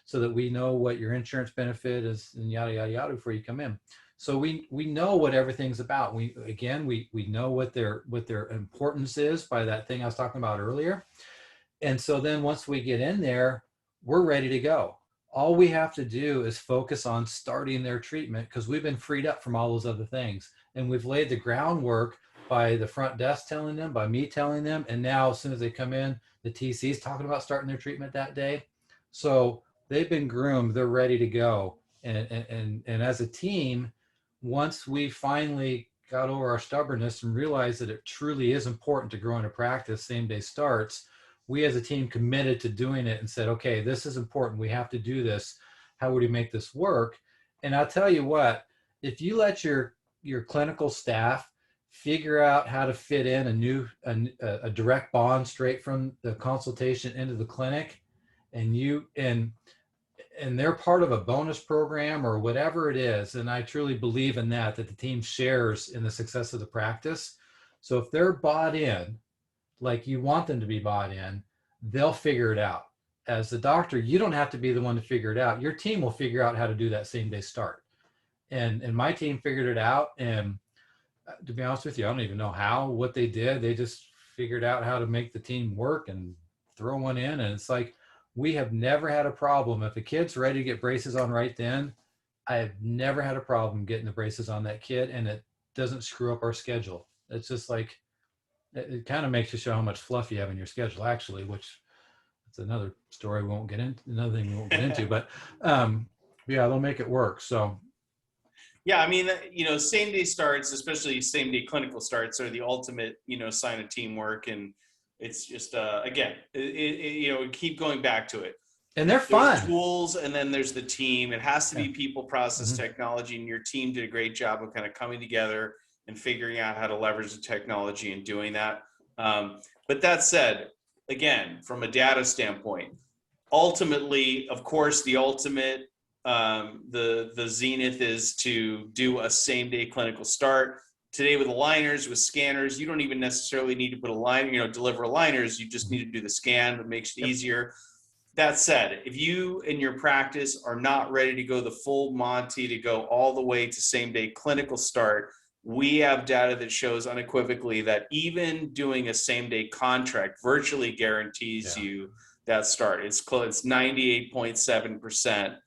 so that we know what your insurance benefit is and yada, yada, yada before you come in. So we know what everything's about. We know what their importance is by that thing I was talking about earlier. And so then once we get in there, we're ready to go. All we have to do is focus on starting their treatment because we've been freed up from all those other things. And we've laid the groundwork by the front desk telling them, by me telling them. And now as soon as they come in, the TC is talking about starting their treatment that day. So they've been groomed, they're ready to go. And as a team, once we finally got over our stubbornness and realized that it truly is important to grow in a practice, same day starts, we as a team committed to doing it and said, okay, this is important. We have to do this. How would we make this work? And I'll tell you what, if you let your clinical staff figure out how to fit in a direct bond straight from the consultation into the clinic, and they're part of a bonus program or whatever it is. And I truly believe in that the team shares in the success of the practice. So if they're bought in, like you want them to be bought in, they'll figure it out. As the doctor, you don't have to be the one to figure it out. Your team will figure out how to do that same day start. and my team figured it out. And to be honest with you, I don't even know what they did. They just figured out how to make the team work and throw one in. And it's like, we have never had a problem. If a kid's ready to get braces on right then, I have never had a problem getting the braces on that kid, and it doesn't screw up our schedule. It's just like, it kind of makes you show how much fluff you have in your schedule, actually, which it's another story we won't get into, another thing we won't get into, but yeah, they'll make it work. So Yeah, I mean, same day starts, especially same day clinical starts, are the ultimate, sign of teamwork. And it's just, again, keep going back to it. and they're There's fun. tools, and then there's the team. It has to be Yeah. people, process, Mhm. technology, and your team did a great job of kind of coming together and figuring out how to leverage the technology and doing that. But that said, again, from a data standpoint, ultimately, of course, the ultimate, the zenith is to do a same day clinical start. Today with aligners, with scanners, you don't even necessarily need to put a line, deliver aligners. You just need to do the scan. That makes it Yep. easier. That said, if you in your practice are not ready to go the full Monty, to go all the way to same day clinical start, we have data that shows unequivocally that even doing a same day contract virtually guarantees Yeah. you that start. It's close, it's 98.7%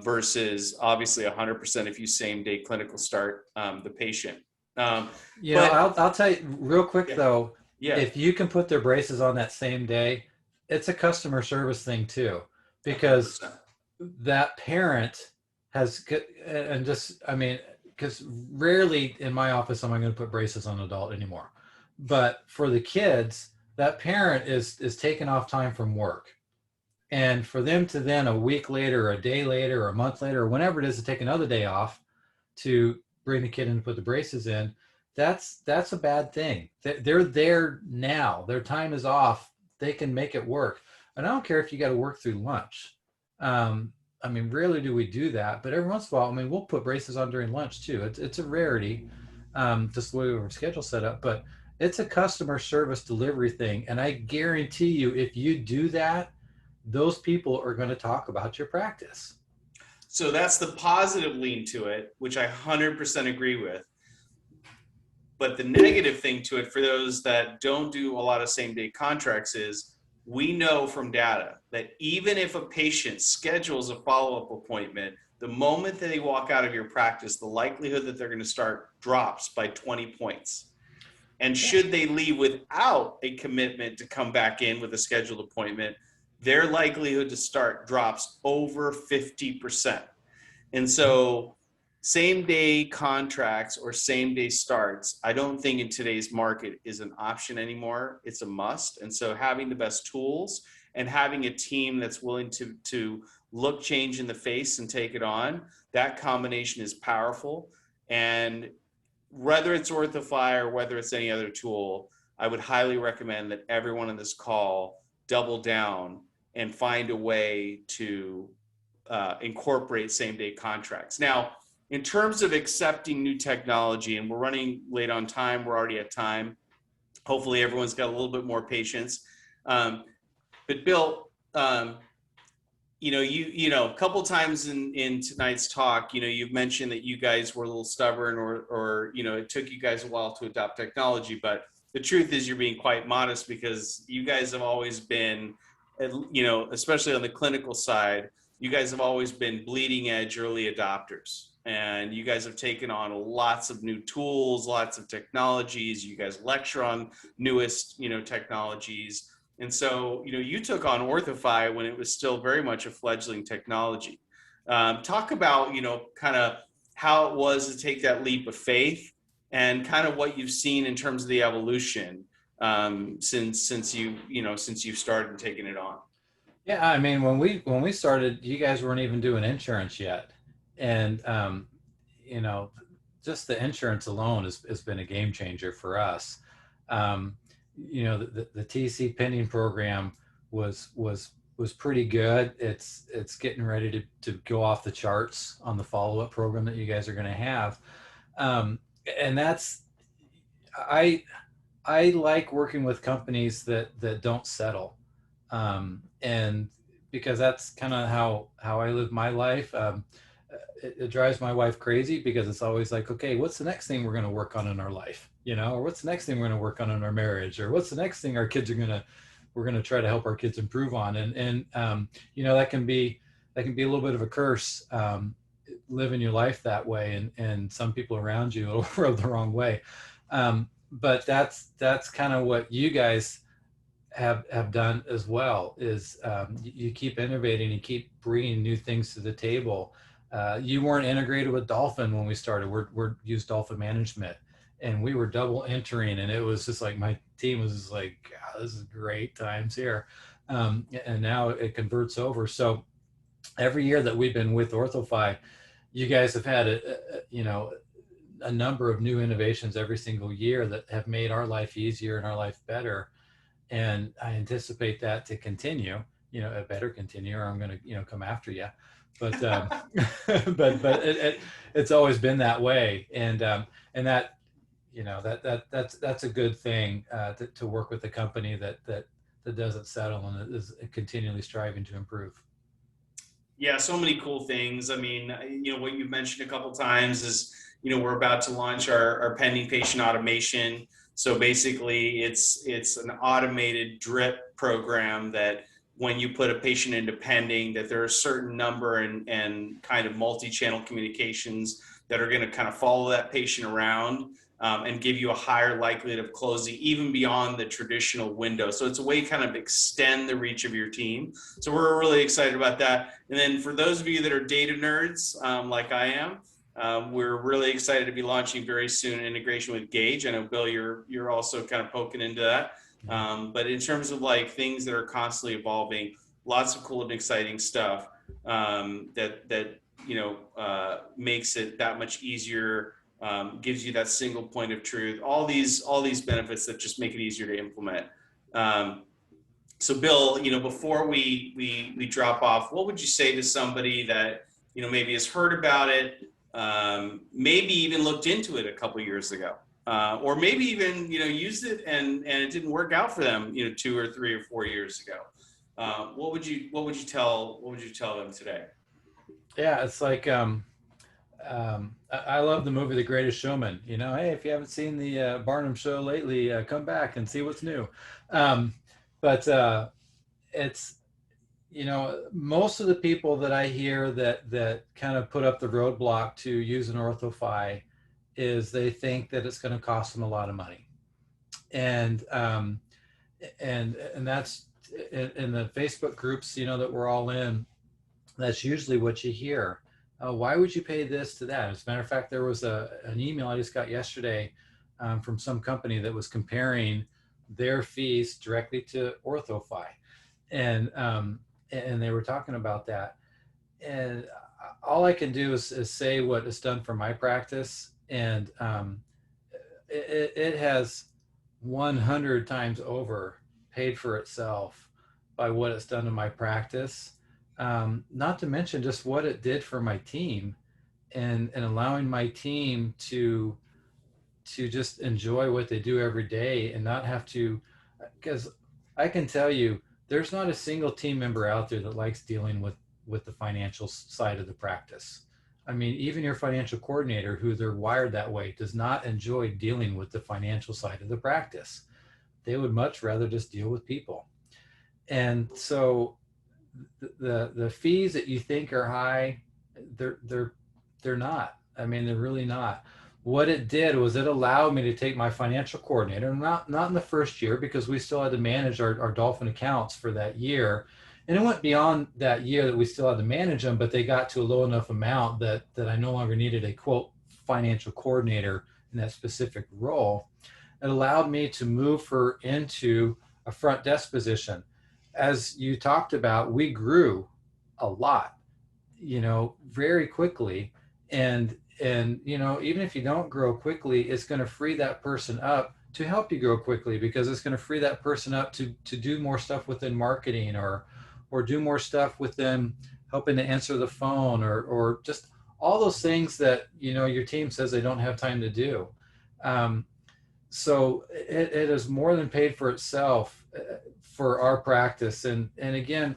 versus obviously 100% if you same day clinical start the patient. But I'll tell you real quick yeah, though, yeah, if you can put their braces on that same day, it's a customer service thing too, because 100%. that parent has, and just, I mean, because rarely in my office am I going to put braces on an adult anymore. But for the kids, that parent is taking off time from work. And for them to then a week later, or a day later, or a month later, or whenever it is, to take another day off to bring the kid in and put the braces in, that's a bad thing. They're there now. Their time is off. They can make it work. And I don't care if you got to work through lunch. I mean, rarely do we do that, but every once in a while, I mean, we'll put braces on during lunch too. It's a rarity, just the way our schedule set up. But it's a customer service delivery thing, and I guarantee you, if you do that, those people are going to talk about your practice. So that's the positive lean to it, which I 100% agree with. But the negative thing to it for those that don't do a lot of same day contracts is we know from data that even if a patient schedules a follow-up appointment, the moment that they walk out of your practice, the likelihood that they're going to start drops by 20 points. And Yeah. should they leave without a commitment to come back in with a scheduled appointment, their likelihood to start drops over 50%. And so same day contracts or same day starts, I don't think in today's market is an option anymore. It's a must. And so having the best tools and having a team that's willing to look change in the face and take it on, that combination is powerful. And whether it's OrthoFi or whether it's any other tool, I would highly recommend that everyone on this call double down and find a way to incorporate same day contracts. Now, in terms of accepting new technology, and we're running late on time, we're already at time. Hopefully, everyone's got a little bit more patience. But Bill, a couple times in tonight's talk, you've mentioned that you guys were a little stubborn, or it took you guys a while to adopt technology. But the truth is, you're being quite modest because you guys have always been, especially on the clinical side, you guys have always been bleeding edge early adopters. And you guys have taken on lots of new tools, lots of technologies. You guys lecture on newest, technologies. And so, you took on OrthoFi when it was still very much a fledgling technology. Talk about, kind of how it was to take that leap of faith and kind of what you've seen in terms of the evolution since you've started taking it on. Yeah, I mean, when we started, you guys weren't even doing insurance yet, and you know, just the insurance alone has been a game changer for us. Um, the TC pending program was pretty good. It's getting ready to go off the charts on the follow up program that you guys are going to have, um, and that's I I like working with companies that don't settle, and because that's kind of how I live my life. it drives my wife crazy because it's always like, okay, what's the next thing we're going to work on in our life, or what's the next thing we're going to work on in our marriage, or what's the next thing we're going to try to help our kids improve on. And that can be a little bit of a curse, living your life that way, and some people around you will rub the wrong way. But that's kind of what you guys have done as well, is you keep innovating, you keep bringing new things to the table. You weren't integrated with Dolphin when we started. We're used Dolphin management, and we were double entering, and it was just like, my team was just like, God, this is great times here. And now it converts over. So every year that we've been with OrthoFi, you guys have had a number of new innovations every single year that have made our life easier and our life better. And I anticipate that to continue. It better continue, or I'm going to, come after you. But but it's always been that way, and that, that's a good thing, to work with a company that doesn't settle and is continually striving to improve. Yeah, so many cool things. I mean, what you've mentioned a couple times is, we're about to launch our pending patient automation. So basically, it's an automated drip program that when you put a patient into pending, that there are a certain number and kind of multi-channel communications that are going to kind of follow that patient around, and give you a higher likelihood of closing even beyond the traditional window. So it's a way to kind of extend the reach of your team. So we're really excited about that. And then for those of you that are data nerds, like I am, we're really excited to be launching very soon an integration with Gauge. I know, Bill, you're also kind of poking into that. But in terms of like things that are constantly evolving, lots of cool and exciting stuff, that makes it that much easier, gives you that single point of truth. All these benefits that just make it easier to implement. So, Bill, before we drop off, what would you say to somebody that maybe has heard about it, maybe even looked into it a couple years ago, or maybe even used it and it didn't work out for them 2 or 3 or 4 years ago? What would you tell them today? Yeah, it's like, I love the movie The Greatest Showman. Hey, if you haven't seen the Barnum Show lately, come back and see what's new. But it's, most of the people that I hear that kind of put up the roadblock to use an OrthoFi is they think that it's going to cost them a lot of money, and that's in the Facebook groups that we're all in. That's usually what you hear. Why would you pay this to that? As a matter of fact, there was an email I just got yesterday, from some company that was comparing their fees directly to OrthoFi, and they were talking about that. And all I can do is say what it's done for my practice, and it has 100 times over paid for itself by what it's done to my practice. Not to mention just what it did for my team, and allowing my team to just enjoy what they do every day, and not have to, because I can tell you, there's not a single team member out there that likes dealing with the financial side of the practice. I mean, even your financial coordinator, who they're wired that way, does not enjoy dealing with the financial side of the practice. They would much rather just deal with people. And so the fees that you think are high, they're not. I mean, they're really not. What it did was it allowed me to take my financial coordinator, not in the first year, because we still had to manage our Dolphin accounts for that year. And it went beyond that year that we still had to manage them, but they got to a low enough amount that I no longer needed a quote financial coordinator in that specific role. It allowed me to move her into a front desk position. As you talked about, we grew a lot, very quickly. And even if you don't grow quickly, it's going to free that person up to help you grow quickly, because it's going to free that person up to do more stuff within marketing, or do more stuff with them helping to answer the phone, or just all those things that your team says they don't have time to do. So it has more than paid for itself for our practice. And again,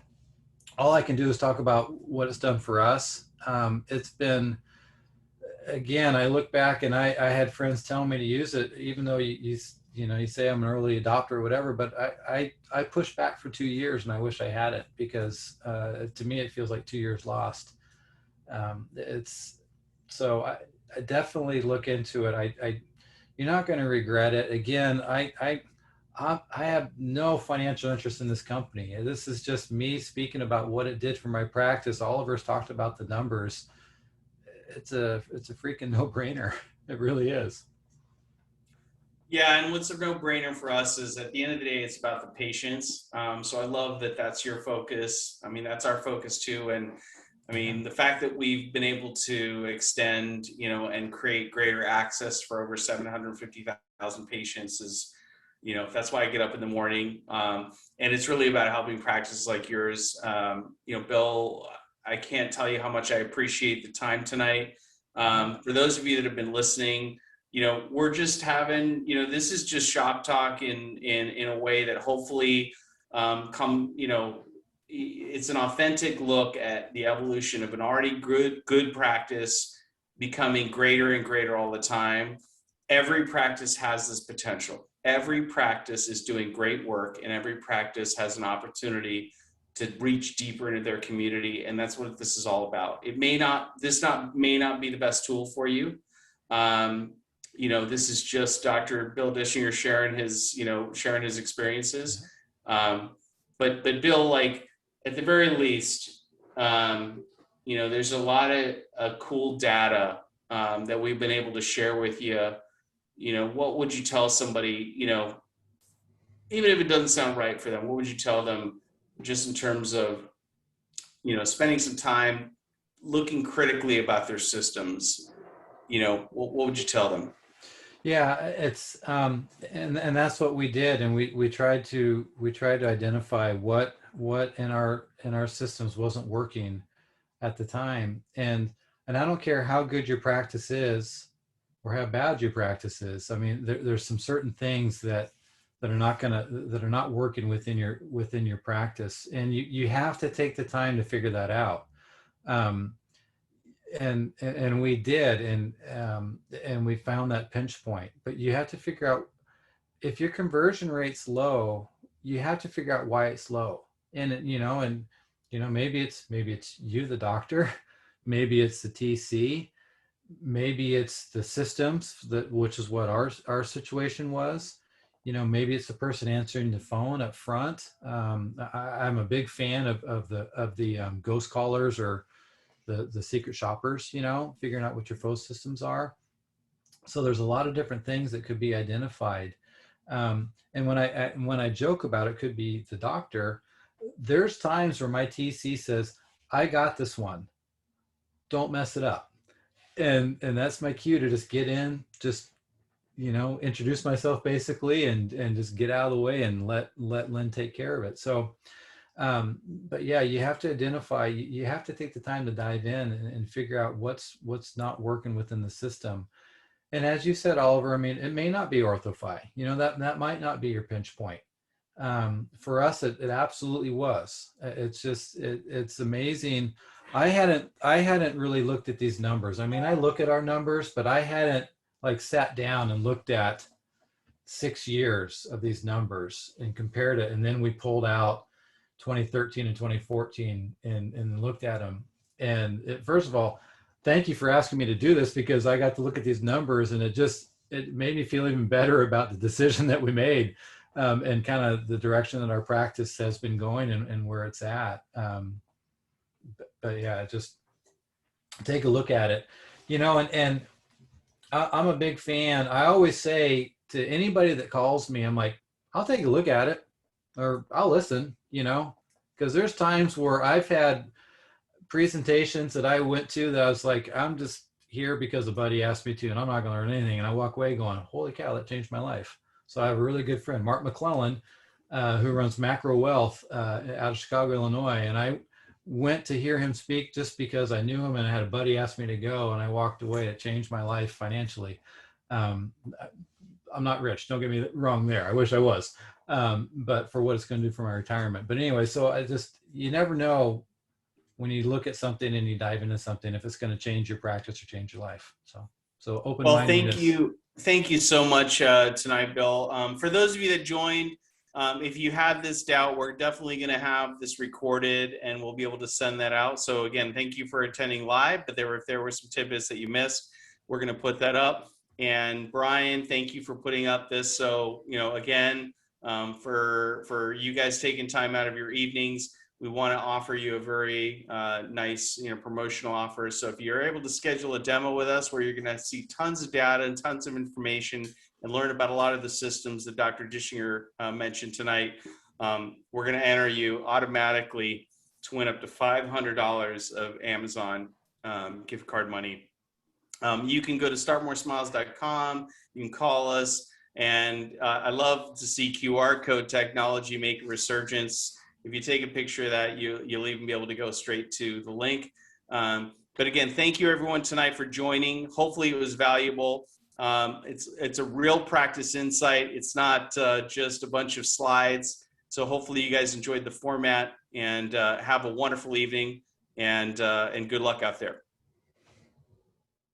all I can do is talk about what it's done for us. it's been, again, I look back and I had friends telling me to use it, even though you say I'm an early adopter or whatever, but I pushed back for 2 years and I wish I had it because to me, it feels like 2 years lost. It's so I definitely look into it. You're not going to regret it. Again, I have no financial interest in this company. This is just me speaking about what it did for my practice. Oliver's talked about the numbers. It's a freaking no-brainer. It really is. Yeah, and what's a no-brainer for us is at the end of the day, it's about the patients. So I love that that's your focus. I mean, that's our focus too. And I mean, the fact that we've been able to extend, and create greater access for over 750,000 patients is, that's why I get up in the morning. And it's really about helping practices like yours. Bill, I can't tell you how much I appreciate the time tonight. For those of you that have been listening, we're just having, this is just shop talk in a way that hopefully it's an authentic look at the evolution of an already good practice becoming greater and greater all the time. Every practice has this potential. Every practice is doing great work, and every practice has an opportunity to reach deeper into their community, and that's what this is all about. May not be the best tool for you. This is just Dr. Bill Dischinger sharing his experiences. But Bill, like, at the very least, there's a lot of cool data that we've been able to share with you. What would you tell somebody, even if it doesn't sound right for them, what would you tell them just in terms of, spending some time looking critically about their systems? What would you tell them? Yeah, it's and that's what we did, and we tried to identify what in our systems wasn't working at the time, and I don't care how good your practice is or how bad your practice is. I mean, there's some certain things that are not working within your practice, and you have to take the time to figure that out. And we did, and we found that pinch point. But you have to figure out, if your conversion rate's low, you have to figure out why it's low. And maybe it's you, the doctor, maybe it's the TC, maybe it's the systems, which is what our situation was. Maybe it's the person answering the phone up front. I'm a big fan of the ghost callers or the secret shoppers, figuring out what your phone systems are. So there's a lot of different things that could be identified. And when I joke about it, could be the doctor. There's times where my TC says, "I got this one. Don't mess it up." And that's my cue to just get in, just introduce myself basically, and just get out of the way and let Lynn take care of it. So but yeah, you have to identify, you have to take the time to dive in and figure out what's not working within the system. And as you said, Oliver, I mean, it may not be OrthoFi, that might not be your pinch point. For us, it absolutely was. It's just, it's amazing. I hadn't really looked at these numbers. I mean, I look at our numbers, but I hadn't like sat down and looked at 6 years of these numbers and compared it. And then we pulled out 2013 and 2014 and looked at them. And first of all, thank you for asking me to do this, because I got to look at these numbers, and it made me feel even better about the decision that we made, and kind of the direction that our practice has been going and where it's at. But yeah, just take a look at it, and I'm a big fan. I always say to anybody that calls me, I'm like, I'll take a look at it, or I'll listen, because there's times where I've had presentations that I went to that I was like, I'm just here because a buddy asked me to, and I'm not going to learn anything. And I walk away going, holy cow, that changed my life. So I have a really good friend, Mark McClellan, who runs Macro Wealth out of Chicago, Illinois. And I went to hear him speak just because I knew him, and I had a buddy ask me to go, and I walked away. It changed my life financially. I'm not rich, don't get me wrong there. I wish I was, but for what it's going to do for my retirement. But anyway, so you never know when you look at something and you dive into something, if it's going to change your practice or change your life. So Well, open-mindedness. thank you so much tonight, Bill. For those of you that joined, if you had this doubt, we're definitely going to have this recorded, and we'll be able to send that out. So again, thank you for attending live. But if there were some tidbits that you missed, we're going to put that up. And Brian, thank you for putting up this. So again, for you guys taking time out of your evenings, we want to offer you a very nice, promotional offer. So if you're able to schedule a demo with us where you're going to see tons of data and tons of information and learn about a lot of the systems that Dr. Dischinger mentioned tonight, we're going to enter you automatically to win up to $500 of Amazon gift card money. You can go to startmoresmiles.com. You can call us. And I love to see QR code technology make a resurgence. If you take a picture of that, you'll even be able to go straight to the link. But again, thank you everyone tonight for joining. Hopefully it was valuable. It's a real practice insight. It's not just a bunch of slides. So hopefully you guys enjoyed the format, and have a wonderful evening, and good luck out there.